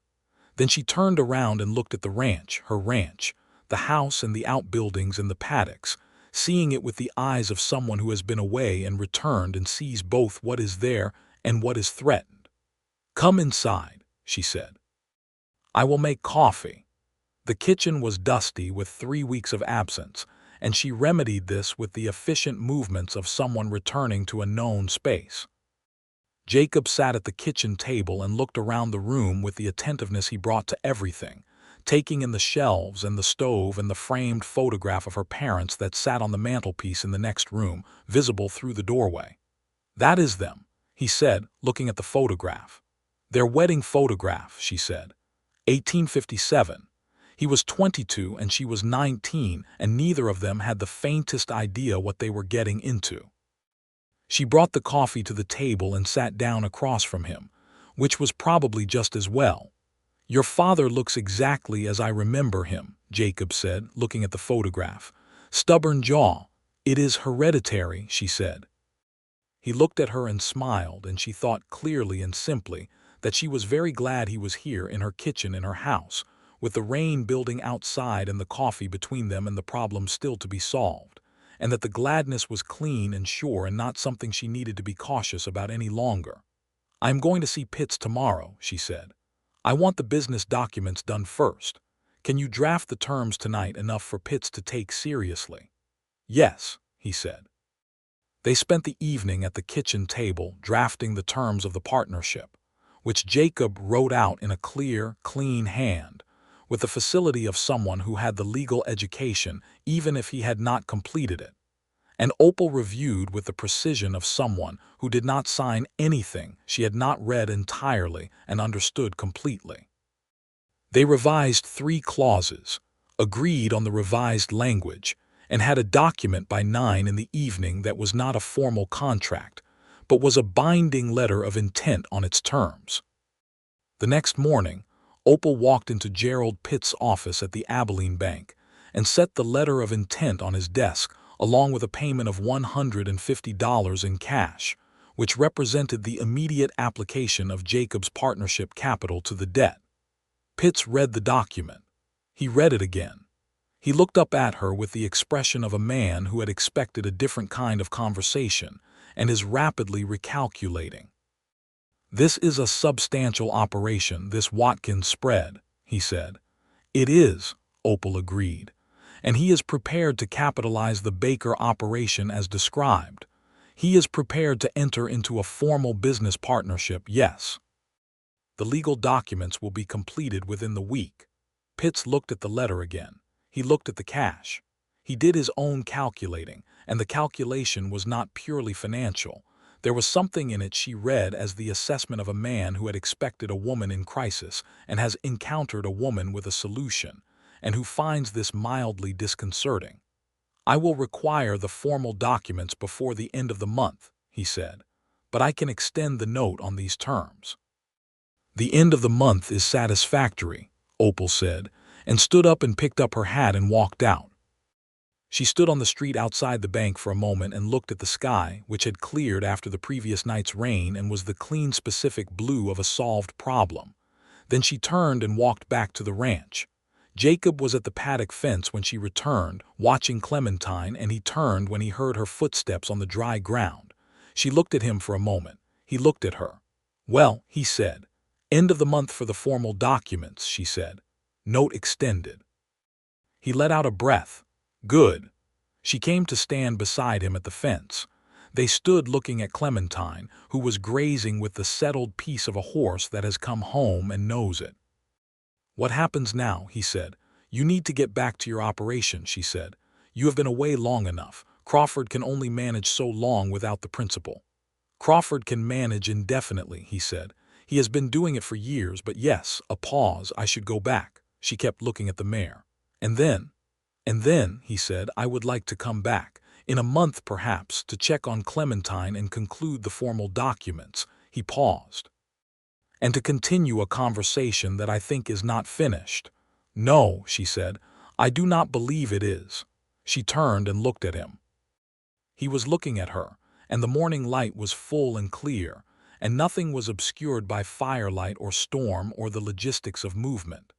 Speaker 1: Then she turned around and looked at the ranch, her ranch, the house and the outbuildings and the paddocks, seeing it with the eyes of someone who has been away and returned and sees both what is there and what is threatened. "Come inside," she said. "I will make coffee." The kitchen was dusty with 3 weeks of absence, and she remedied this with the efficient movements of someone returning to a known space. Jacob sat at the kitchen table and looked around the room with the attentiveness he brought to everything, taking in the shelves and the stove and the framed photograph of her parents that sat on the mantelpiece in the next room, visible through the doorway. "That is them," he said, looking at the photograph. "Their wedding photograph," she said. 1857. He was 22 and she was 19, and neither of them had the faintest idea what they were getting into. She brought the coffee to the table and sat down across from him, which was probably just as well. "Your father looks exactly as I remember him," Jacob said, looking at the photograph. "Stubborn jaw. It is hereditary," she said. He looked at her and smiled, and she thought clearly and simply that she was very glad he was here in her kitchen in her house, with the rain building outside and the coffee between them and the problem still to be solved, and that the gladness was clean and sure and not something she needed to be cautious about any longer. "I am going to see Pitts tomorrow," she said. "I want the business documents done first. Can you draft the terms tonight enough for Pitts to take seriously?" "Yes," he said. They spent the evening at the kitchen table drafting the terms of the partnership, which Jacob wrote out in a clear, clean hand, with the facility of someone who had the legal education even if he had not completed it, and Opal reviewed with the precision of someone who did not sign anything she had not read entirely and understood completely. They revised 3 clauses, agreed on the revised language, and had a document by 9 in the evening that was not a formal contract, but was a binding letter of intent on its terms. The next morning, Opal walked into Gerald Pitt's office at the Abilene Bank and set the letter of intent on his desk along with a payment of $150 in cash, which represented the immediate application of Jacob's partnership capital to the debt. Pitts read the document. He read it again. He looked up at her with the expression of a man who had expected a different kind of conversation and is rapidly recalculating. "This is a substantial operation, this Watkins spread," he said. "It is," Opal agreed, "and he is prepared to capitalize the Baker operation as described. He is prepared to enter into a formal business partnership, yes. The legal documents will be completed within the week." Pitts looked at the letter again. He looked at the cash. He did his own calculating, and the calculation was not purely financial. There was something in it she read as the assessment of a man who had expected a woman in crisis and has encountered a woman with a solution, and who finds this mildly disconcerting. "I will require the formal documents before the end of the month," he said, "but I can extend the note on these terms." "The end of the month is satisfactory," Opal said, and stood up and picked up her hat and walked out. She stood on the street outside the bank for a moment and looked at the sky, which had cleared after the previous night's rain and was the clean specific blue of a solved problem. Then she turned and walked back to the ranch. Jacob was at the paddock fence when she returned, watching Clementine, and he turned when he heard her footsteps on the dry ground. She looked at him for a moment. He looked at her. "Well," he said. "End of the month for the formal documents," she said. "Note extended." He let out a breath. "Good." She came to stand beside him at the fence. They stood looking at Clementine, who was grazing with the settled peace of a horse that has come home and knows it. "What happens now?" he said. "You need to get back to your operation," she said. "You have been away long enough. Crawford can only manage so long without the principal." "Crawford can manage indefinitely," he said. "He has been doing it for years, but yes," a pause, "I should go back." She kept looking at the mare. And then, he said, "I would like to come back, in a month perhaps, to check on Clementine and conclude the formal documents." He paused. "And to continue a conversation that I think is not finished." "No," she said, I do not believe it is. She turned and looked at him. He was looking at her, and the morning light was full and clear, and nothing was obscured by firelight or storm or the logistics of movement.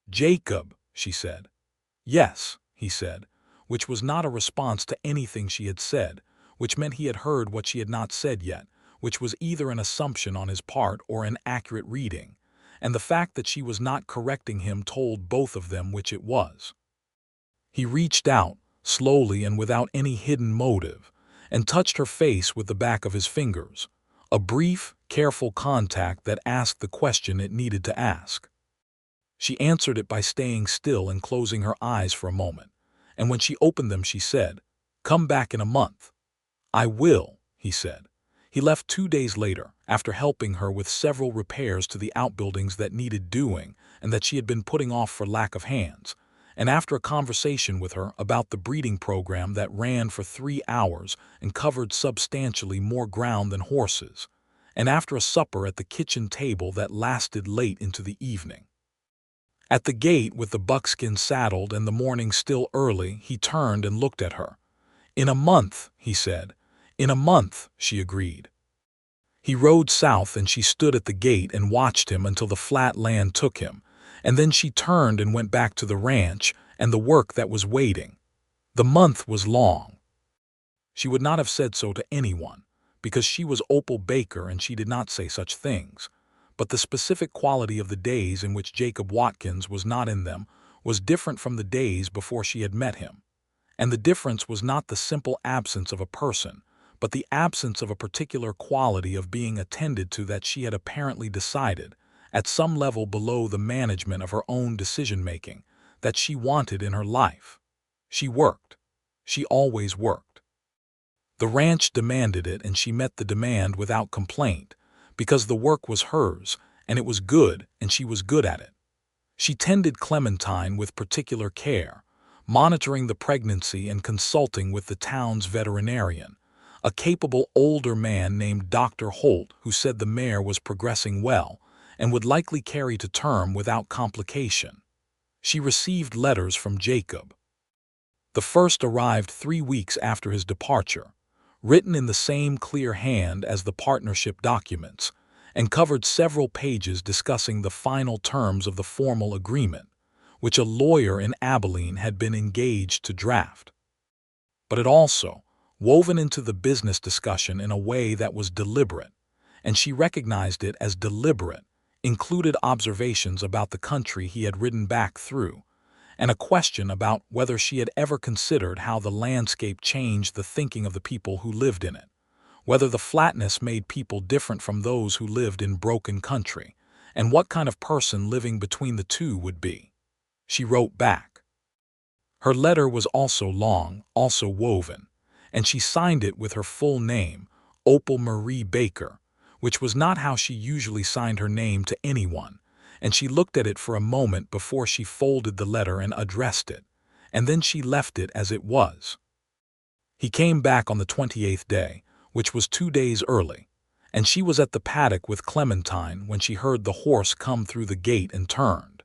Speaker 1: "Jacob," she said. "Yes," he said, which was not a response to anything she had said, which meant he had heard what she had not said yet, which was either an assumption on his part or an accurate reading, and the fact that she was not correcting him told both of them which it was. He reached out, slowly and without any hidden motive, and touched her face with the back of his fingers, a brief, careful contact that asked the question it needed to ask. She answered it by staying still and closing her eyes for a moment, and when she opened them she said, "Come back in a month." "I will," he said. He left 2 days later, after helping her with several repairs to the outbuildings that needed doing and that she had been putting off for lack of hands, and after a conversation with her about the breeding program that ran for 3 hours and covered substantially more ground than horses, and after a supper at the kitchen table that lasted late into the evening. At the gate, with the buckskin saddled and the morning still early, he turned and looked at her. "In a month," he said. "In a month," she agreed. He rode south and she stood at the gate and watched him until the flat land took him, and then she turned and went back to the ranch and the work that was waiting. The month was long. She would not have said so to anyone, because she was Opal Baker and she did not say such things. But the specific quality of the days in which Jacob Watkins was not in them was different from the days before she had met him. And the difference was not the simple absence of a person, but the absence of a particular quality of being attended to that she had apparently decided, at some level below the management of her own decision-making, that she wanted in her life. She worked. She always worked. The ranch demanded it, and she met the demand without complaint, because the work was hers, and it was good, and she was good at it. She tended Clementine with particular care, monitoring the pregnancy and consulting with the town's veterinarian, a capable older man named Dr. Holt, who said the mare was progressing well and would likely carry to term without complication. She received letters from Jacob. The first arrived 3 weeks after his departure, written in the same clear hand as the partnership documents, and covered several pages discussing the final terms of the formal agreement, which a lawyer in Abilene had been engaged to draft. But it also, woven into the business discussion in a way that was deliberate, and she recognized it as deliberate, included observations about the country he had ridden back through, and a question about whether she had ever considered how the landscape changed the thinking of the people who lived in it, whether the flatness made people different from those who lived in broken country, and what kind of person living between the two would be. She wrote back. Her letter was also long, also woven, and she signed it with her full name, Opal Marie Baker, which was not how she usually signed her name to anyone, and she looked at it for a moment before she folded the letter and addressed it, and then she left it as it was. He came back on the 28th day, which was 2 days early, and she was at the paddock with Clementine when she heard the horse come through the gate and turned,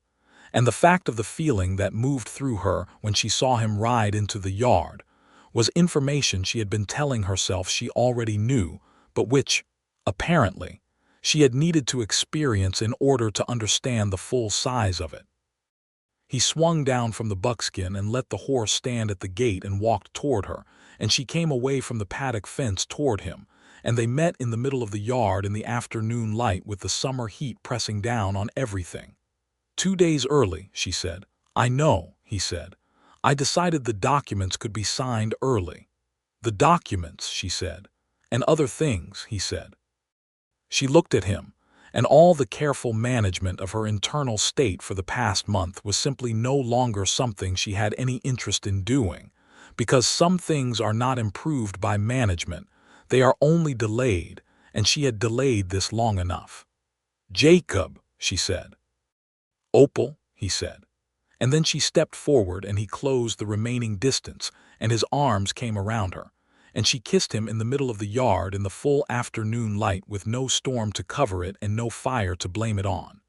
Speaker 1: and the fact of the feeling that moved through her when she saw him ride into the yard was information she had been telling herself she already knew, but which, apparently, she had needed to experience in order to understand the full size of it. He swung down from the buckskin and let the horse stand at the gate and walked toward her, and she came away from the paddock fence toward him, and they met in the middle of the yard in the afternoon light with the summer heat pressing down on everything. 2 days early, she said. "I know," he said. "I decided the documents could be signed early." "The documents," she said. "And other things," he said. She looked at him, and all the careful management of her internal state for the past month was simply no longer something she had any interest in doing, because some things are not improved by management, they are only delayed, and she had delayed this long enough. "Jacob," she said. "Opal," he said. And then she stepped forward and he closed the remaining distance, and his arms came around her, and she kissed him in the middle of the yard in the full afternoon light with no storm to cover it and no fire to blame it on.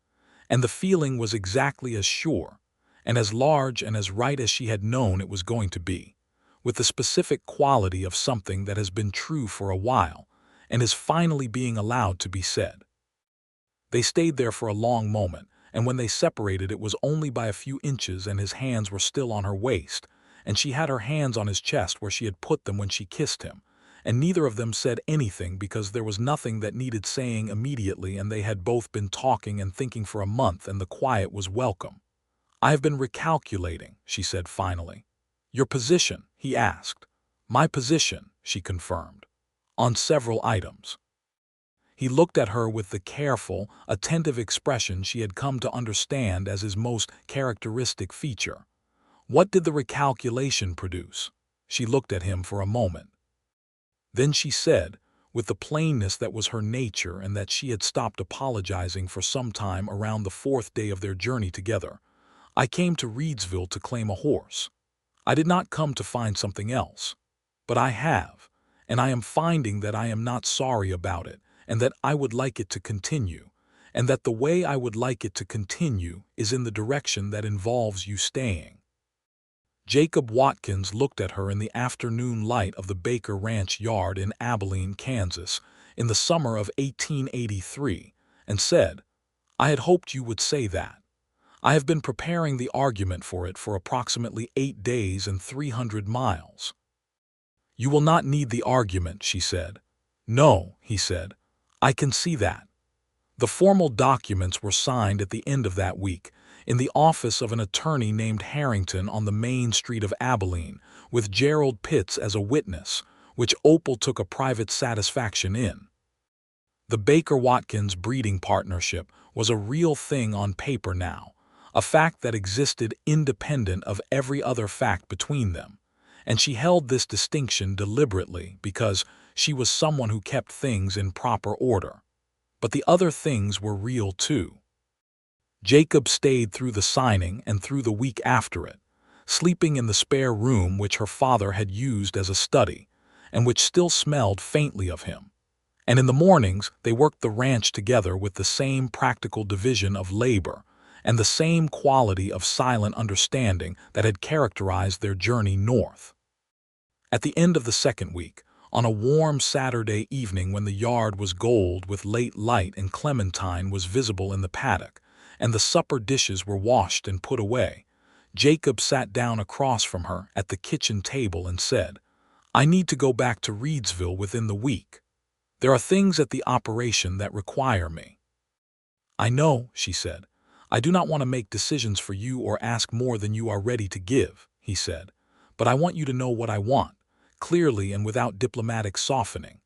Speaker 1: And the feeling was exactly as sure, and as large and as right as she had known it was going to be, with the specific quality of something that has been true for a while and is finally being allowed to be said. They stayed there for a long moment, and when they separated it was only by a few inches, and his hands were still on her waist, and she had her hands on his chest where she had put them when she kissed him, and neither of them said anything because there was nothing that needed saying immediately, and they had both been talking and thinking for a month, and the quiet was welcome. "I have been recalculating," she said finally. "Your position?" he asked. "My position," she confirmed. "On several items." He looked at her with the careful, attentive expression she had come to understand as his most characteristic feature. What did the recalculation produce? She looked at him for a moment. Then she said, with the plainness that was her nature and that she had stopped apologizing for some time around the 4th day of their journey together, "I came to Reedsville to claim a horse. I did not come to find something else. But I have, and I am finding that I am not sorry about it, and that I would like it to continue, and that the way I would like it to continue is in the direction that involves you staying." Jacob Watkins looked at her in the afternoon light of the Baker Ranch yard in Abilene, Kansas, in the summer of 1883, and said, "I had hoped you would say that. I have been preparing the argument for it for approximately 8 days and 300 miles. "You will not need the argument," she said. "No," he said. "I can see that." The formal documents were signed at the end of that week, in the office of an attorney named Harrington on the main street of Abilene, with Gerald Pitts as a witness, which Opal took a private satisfaction in. The Baker-Watkins breeding partnership was a real thing on paper now, a fact that existed independent of every other fact between them, and she held this distinction deliberately because she was someone who kept things in proper order. But the other things were real too. Jacob stayed through the signing and through the week after it, sleeping in the spare room which her father had used as a study, and which still smelled faintly of him. And in the mornings they worked the ranch together with the same practical division of labor and the same quality of silent understanding that had characterized their journey north. At the end of the 2nd week, on a warm Saturday evening when the yard was gold with late light and clementine was visible in the paddock, and the supper dishes were washed and put away, Jacob sat down across from her at the kitchen table and said, "I need to go back to Reedsville within the week. There are things at the operation that require me." "I know," she said. "I do not want to make decisions for you or ask more than you are ready to give," he said. "But I want you to know what I want, clearly and without diplomatic softening."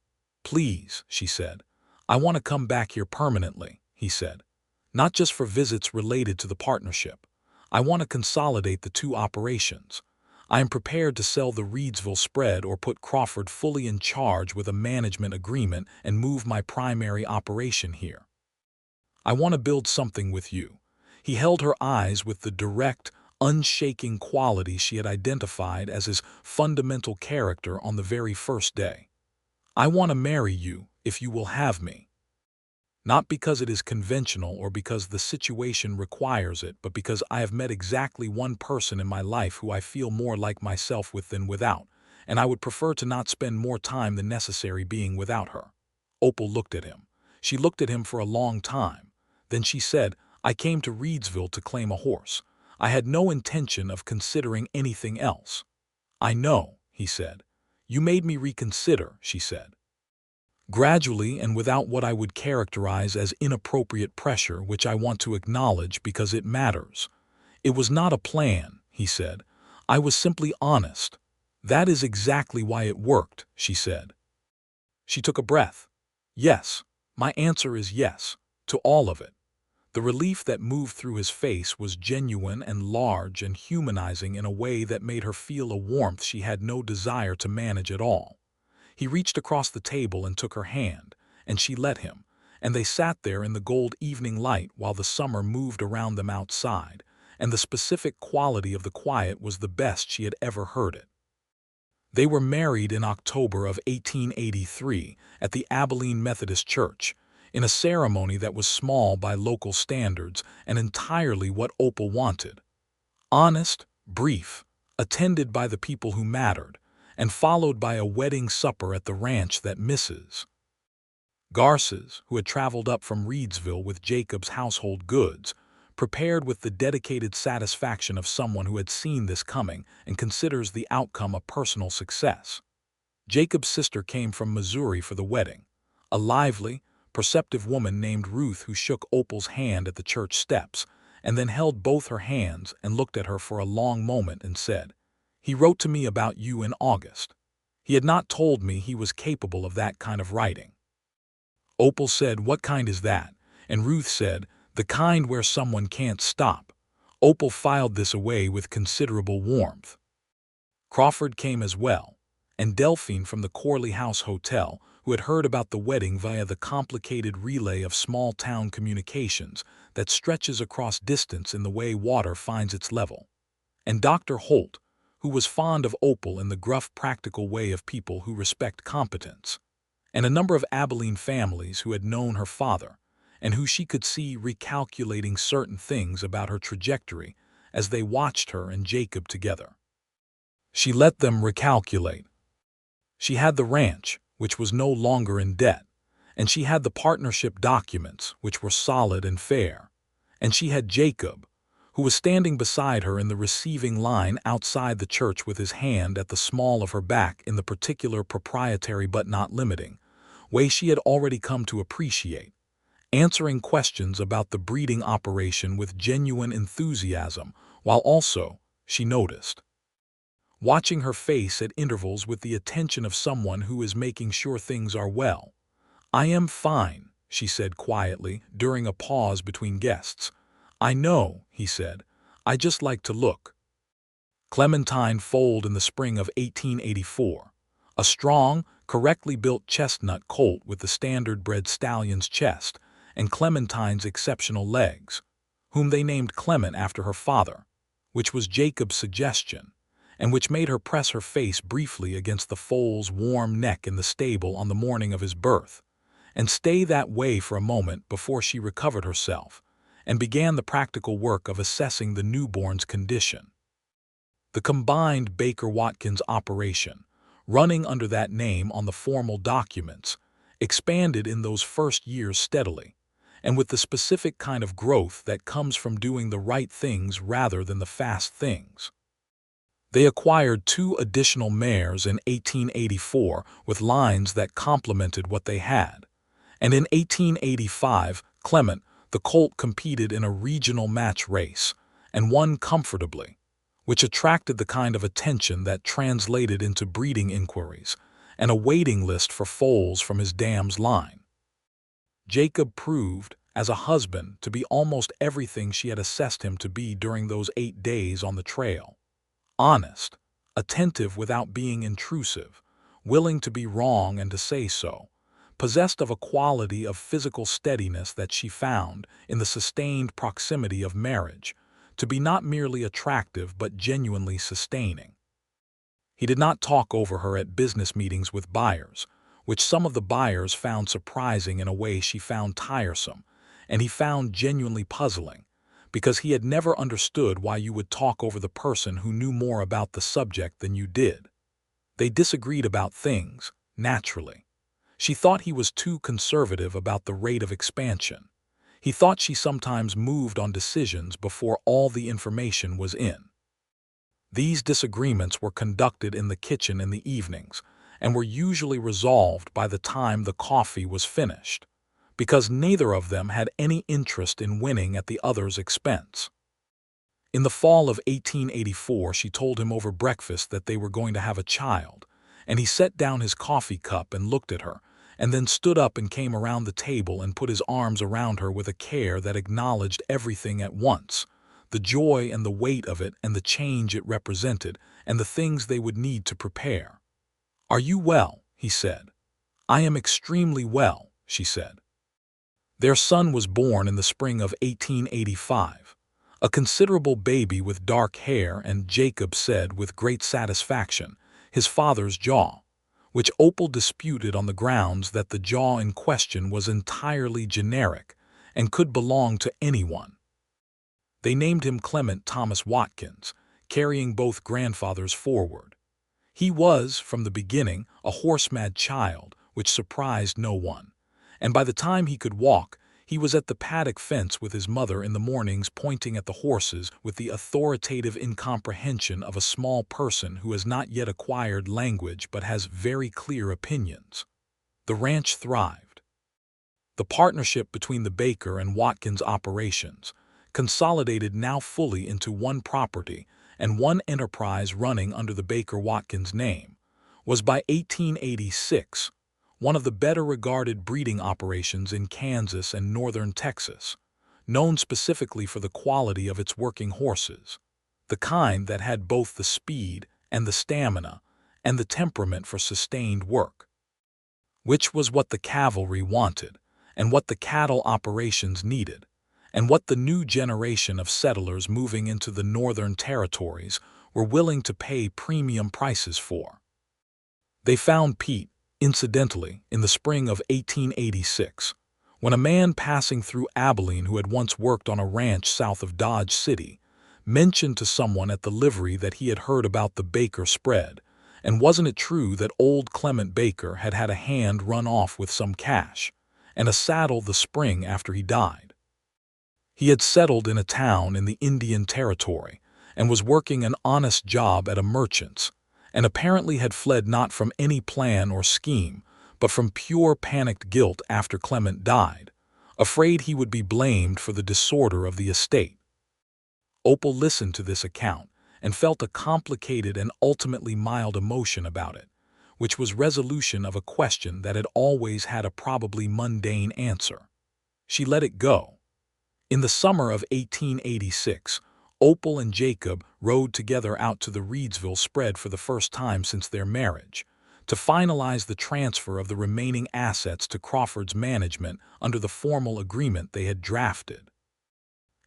Speaker 1: "Please," she said. "I want to come back here permanently," he said. "Not just for visits related to the partnership. I want to consolidate the 2 operations. I am prepared to sell the Reedsville spread or put Crawford fully in charge with a management agreement and move my primary operation here. I want to build something with you." He held her eyes with the direct, unshaking quality she had identified as his fundamental character on the very first day. "I want to marry you, if you will have me. Not because it is conventional or because the situation requires it, but because I have met exactly one person in my life who I feel more like myself with than without, and I would prefer to not spend more time than necessary being without her." Opal looked at him. She looked at him for a long time. Then she said, "I came to Reedsville to claim a horse. I had no intention of considering anything else." "I know," he said. "You made me reconsider," she said. "Gradually and without what I would characterize as inappropriate pressure, which I want to acknowledge because it matters. It was not a plan," he said. "I was simply honest." "That is exactly why it worked," she said. She took a breath. "Yes, my answer is yes, to all of it." The relief that moved through his face was genuine and large and humanizing in a way that made her feel a warmth she had no desire to manage at all. He reached across the table and took her hand, and she let him, and they sat there in the gold evening light while the summer moved around them outside, and the specific quality of the quiet was the best she had ever heard it. They were married in October of 1883 at the Abilene Methodist Church, in a ceremony that was small by local standards and entirely what Opal wanted. Honest, brief, attended by the people who mattered, and followed by a wedding supper at the ranch that Mrs. Garces, who had traveled up from Reedsville with Jacob's household goods, prepared with the dedicated satisfaction of someone who had seen this coming and considers the outcome a personal success. Jacob's sister came from Missouri for the wedding, a lively, perceptive woman named Ruth who shook Opal's hand at the church steps and then held both her hands and looked at her for a long moment and said, "He wrote to me about you in August. He had not told me he was capable of that kind of writing." Opal said, "What kind is that?" And Ruth said, "The kind where someone can't stop." Opal filed this away with considerable warmth. Crawford came as well, and Delphine from the Corley House Hotel, who had heard about the wedding via the complicated relay of small-town communications that stretches across distance in the way water finds its level. And Dr. Holt, who was fond of Opal in the gruff practical way of people who respect competence. And a number of Abilene families who had known her father, and who she could see recalculating certain things about her trajectory as they watched her and Jacob together. She let them recalculate. She had the ranch, which was no longer in debt, and she had the partnership documents, which were solid and fair, and she had Jacob, who was standing beside her in the receiving line outside the church with his hand at the small of her back in the particular proprietary but not limiting way she had already come to appreciate, answering questions about the breeding operation with genuine enthusiasm, while also, she noticed, watching her face at intervals with the attention of someone who is making sure things are well. "I am fine," she said quietly during a pause between guests. "I know," he said. "I just like to look." Clementine foaled in the spring of 1884, a strong, correctly built chestnut colt with the standard-bred stallion's chest and Clementine's exceptional legs, whom they named Clement after her father, which was Jacob's suggestion, and which made her press her face briefly against the foal's warm neck in the stable on the morning of his birth, and stay that way for a moment before she recovered herself and began the practical work of assessing the newborn's condition. The combined Baker-Watkins operation, running under that name on the formal documents, expanded in those first years steadily, and with the specific kind of growth that comes from doing the right things rather than the fast things. They acquired 2 additional mares in 1884 with lines that complemented what they had, and in 1885, Clement, the colt, competed in a regional match race and won comfortably, which attracted the kind of attention that translated into breeding inquiries and a waiting list for foals from his dam's line. Jacob proved, as a husband, to be almost everything she had assessed him to be during those 8 days on the trail. Honest, attentive without being intrusive, willing to be wrong and to say so, possessed of a quality of physical steadiness that she found, in the sustained proximity of marriage, to be not merely attractive but genuinely sustaining. He did not talk over her at business meetings with buyers, which some of the buyers found surprising in a way she found tiresome, and he found genuinely puzzling, because he had never understood why you would talk over the person who knew more about the subject than you did. They disagreed about things, naturally. She thought he was too conservative about the rate of expansion. He thought she sometimes moved on decisions before all the information was in. These disagreements were conducted in the kitchen in the evenings and were usually resolved by the time the coffee was finished, because neither of them had any interest in winning at the other's expense. In the fall of 1884, she told him over breakfast that they were going to have a child, and he set down his coffee cup and looked at her, and then stood up and came around the table and put his arms around her with a care that acknowledged everything at once, the joy and the weight of it and the change it represented and the things they would need to prepare. "Are you well?" he said. "I am extremely well," she said. Their son was born in the spring of 1885, a considerable baby with dark hair, and Jacob said with great satisfaction, his father's jaw, which Opal disputed on the grounds that the jaw in question was entirely generic and could belong to anyone. They named him Clement Thomas Watkins, carrying both grandfathers forward. He was, from the beginning, a horse-mad child, which surprised no one. And by the time he could walk, he was at the paddock fence with his mother in the mornings pointing at the horses with the authoritative incomprehension of a small person who has not yet acquired language but has very clear opinions. The ranch thrived. The partnership between the Baker and Watkins operations, consolidated now fully into one property and one enterprise running under the Baker-Watkins name, was by 1886 one of the better-regarded breeding operations in Kansas and northern Texas, known specifically for the quality of its working horses, the kind that had both the speed and the stamina and the temperament for sustained work, which was what the cavalry wanted and what the cattle operations needed, and what the new generation of settlers moving into the northern territories were willing to pay premium prices for. They found Pete, incidentally, in the spring of 1886, when a man passing through Abilene who had once worked on a ranch south of Dodge City mentioned to someone at the livery that he had heard about the Baker spread, and wasn't it true that old Clement Baker had had a hand run off with some cash and a saddle the spring after he died? He had settled in a town in the Indian Territory and was working an honest job at a merchant's, and apparently had fled not from any plan or scheme, but from pure panicked guilt after Clement died, afraid he would be blamed for the disorder of the estate. Opal listened to this account and felt a complicated and ultimately mild emotion about it, which was resolution of a question that had always had a probably mundane answer. She let it go. In the summer of 1886, Opal and Jacob rode together out to the Reidsville spread for the first time since their marriage, to finalize the transfer of the remaining assets to Crawford's management under the formal agreement they had drafted.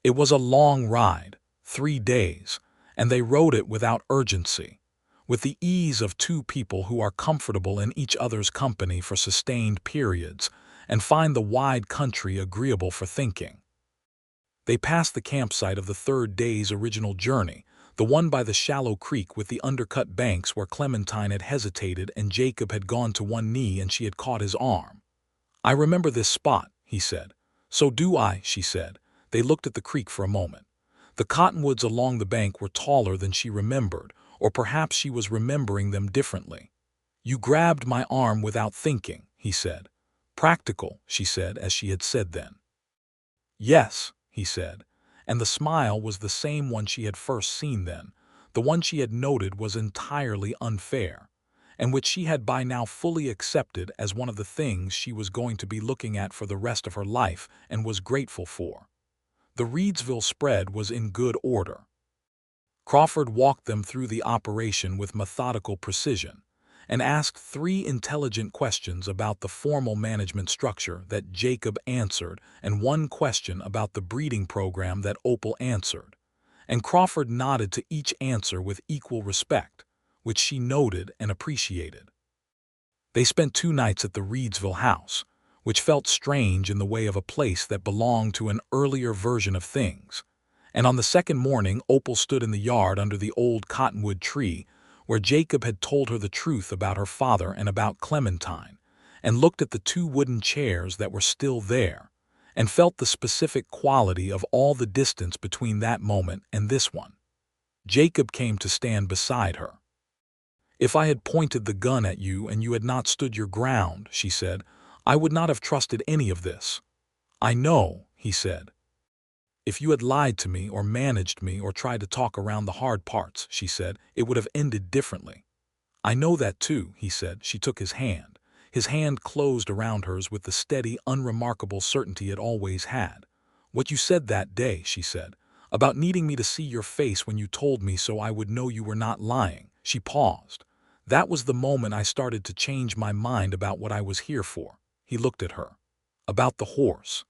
Speaker 1: It was a long ride, 3 days, and they rode it without urgency, with the ease of two people who are comfortable in each other's company for sustained periods and find the wide country agreeable for thinking. They passed the campsite of the third day's original journey, the one by the shallow creek with the undercut banks where Clementine had hesitated and Jacob had gone to one knee and she had caught his arm. "I remember this spot," he said. "So do I," she said. They looked at the creek for a moment. The cottonwoods along the bank were taller than she remembered, or perhaps she was remembering them differently. "You grabbed my arm without thinking," he said. "Practical," she said, as she had said then. "Yes," he said, and the smile was the same one she had first seen then, the one she had noted was entirely unfair, and which she had by now fully accepted as one of the things she was going to be looking at for the rest of her life and was grateful for. The Reidsville spread was in good order. Crawford walked them through the operation with methodical precision, and asked 3 intelligent questions about the formal management structure that Jacob answered and 1 question about the breeding program that Opal answered, and Crawford nodded to each answer with equal respect, which she noted and appreciated. They spent 2 nights at the Reidsville house, which felt strange in the way of a place that belonged to an earlier version of things, and on the second morning Opal stood in the yard under the old cottonwood tree where Jacob had told her the truth about her father and about Clementine, and looked at the 2 wooden chairs that were still there, and felt the specific quality of all the distance between that moment and this one. Jacob came to stand beside her. "If I had pointed the gun at you and you had not stood your ground," she said, "I would not have trusted any of this." "I know," he said. "If you had lied to me or managed me or tried to talk around the hard parts," she said, "it would have ended differently." "I know that too," he said. She took his hand. His hand closed around hers with the steady, unremarkable certainty it always had. "What you said that day," she said, "about needing me to see your face when you told me so I would know you were not lying." She paused. "That was the moment I started to change my mind about what I was here for." He looked at her. "About the horse."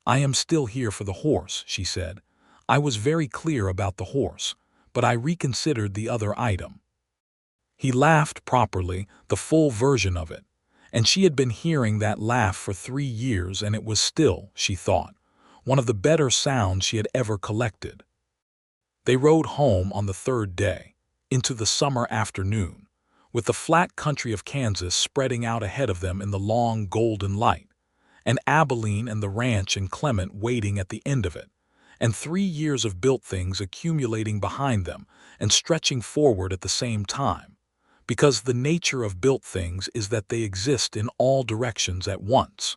Speaker 1: "I am still here for the horse," she said. "I was very clear about the horse, but I reconsidered the other item." He laughed properly, the full version of it, and she had been hearing that laugh for 3 years and it was still, she thought, one of the better sounds she had ever collected. They rode home on the third day, into the summer afternoon, with the flat country of Kansas spreading out ahead of them in the long golden light, and Abilene and the ranch and Clement waiting at the end of it, and 3 years of built things accumulating behind them and stretching forward at the same time, because the nature of built things is that they exist in all directions at once.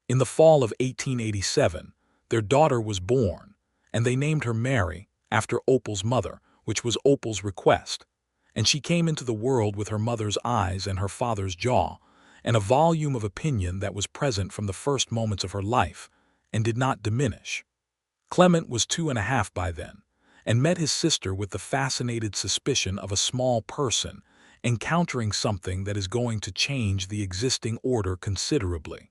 Speaker 1: In the fall of 1887, their daughter was born, and they named her Mary, after Opal's mother, which was Opal's request, and she came into the world with her mother's eyes and her father's jaw, and a volume of opinion that was present from the first moments of her life, and did not diminish. Clement was 2.5 by then, and met his sister with the fascinated suspicion of a small person encountering something that is going to change the existing order considerably.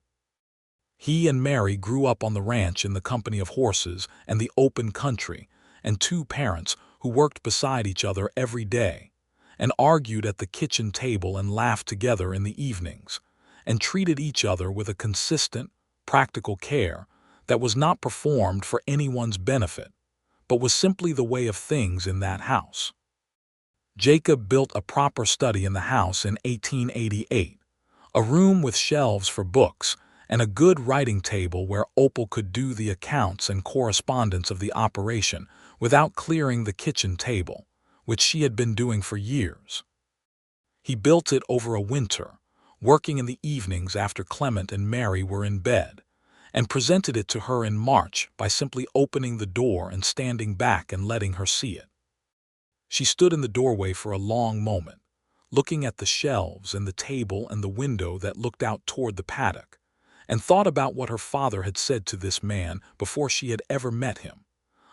Speaker 1: He and Mary grew up on the ranch in the company of horses and the open country, and 2 parents who worked beside each other every day, and argued at the kitchen table and laughed together in the evenings, and treated each other with a consistent, practical care that was not performed for anyone's benefit, but was simply the way of things in that house. Jacob built a proper study in the house in 1888, a room with shelves for books, and a good writing table where Opal could do the accounts and correspondence of the operation without clearing the kitchen table, which she had been doing for years. He built it over a winter, working in the evenings after Clement and Mary were in bed, and presented it to her in March by simply opening the door and standing back and letting her see it. She stood in the doorway for a long moment, looking at the shelves and the table and the window that looked out toward the paddock, and thought about what her father had said to this man before she had ever met him,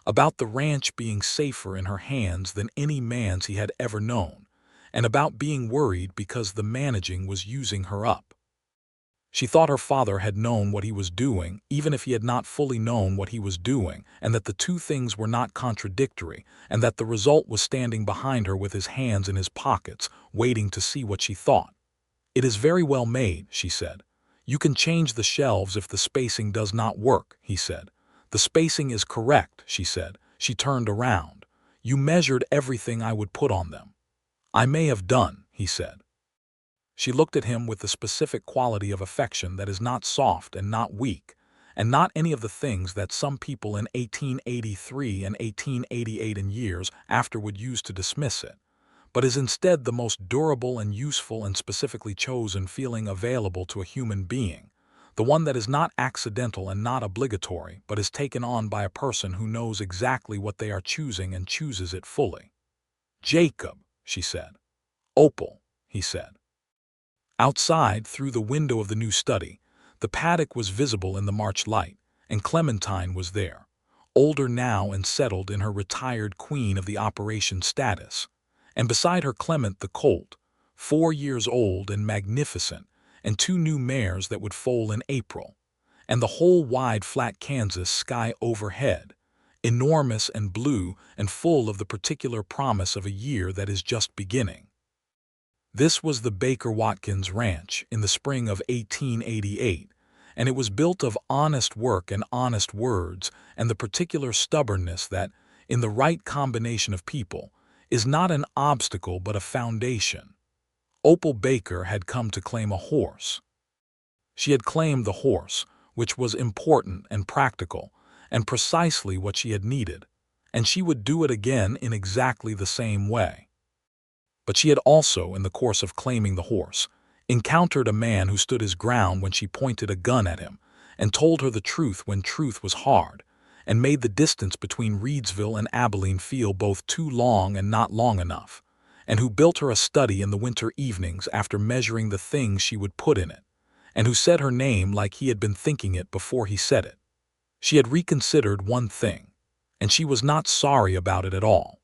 Speaker 1: about the ranch being safer in her hands than any man's he had ever known, and about being worried because the managing was using her up. She thought her father had known what he was doing, even if he had not fully known what he was doing, and that the 2 things were not contradictory, and that the result was standing behind her with his hands in his pockets, waiting to see what she thought. "It is very well made," she said. "You can change the shelves if the spacing does not work," he said. "The spacing is correct," she said. She turned around. "You measured everything I would put on them." "I may have done," he said. She looked at him with the specific quality of affection that is not soft and not weak, and not any of the things that some people in 1883 and 1888 and years after would use to dismiss it, but is instead the most durable and useful and specifically chosen feeling available to a human being, the one that is not accidental and not obligatory, but is taken on by a person who knows exactly what they are choosing and chooses it fully. "Jacob," she said. "Opal," he said. Outside, through the window of the new study, the paddock was visible in the March light, and Clementine was there, older now and settled in her retired queen of the operation status, and beside her Clement the Colt, 4 years old and magnificent, and 2 new mares that would foal in April, and the whole wide flat Kansas sky overhead, enormous and blue and full of the particular promise of a year that is just beginning. This was the Baker Watkins Ranch in the spring of 1888, and it was built of honest work and honest words and the particular stubbornness that, in the right combination of people, is not an obstacle but a foundation. Opal Baker had come to claim a horse. She had claimed the horse, which was important and practical, and precisely what she had needed, and she would do it again in exactly the same way. But she had also, in the course of claiming the horse, encountered a man who stood his ground when she pointed a gun at him, and told her the truth when truth was hard, and made the distance between Reedsville and Abilene feel both too long and not long enough, and who built her a study in the winter evenings after measuring the things she would put in it, and who said her name like he had been thinking it before he said it. She had reconsidered one thing, and she was not sorry about it at all.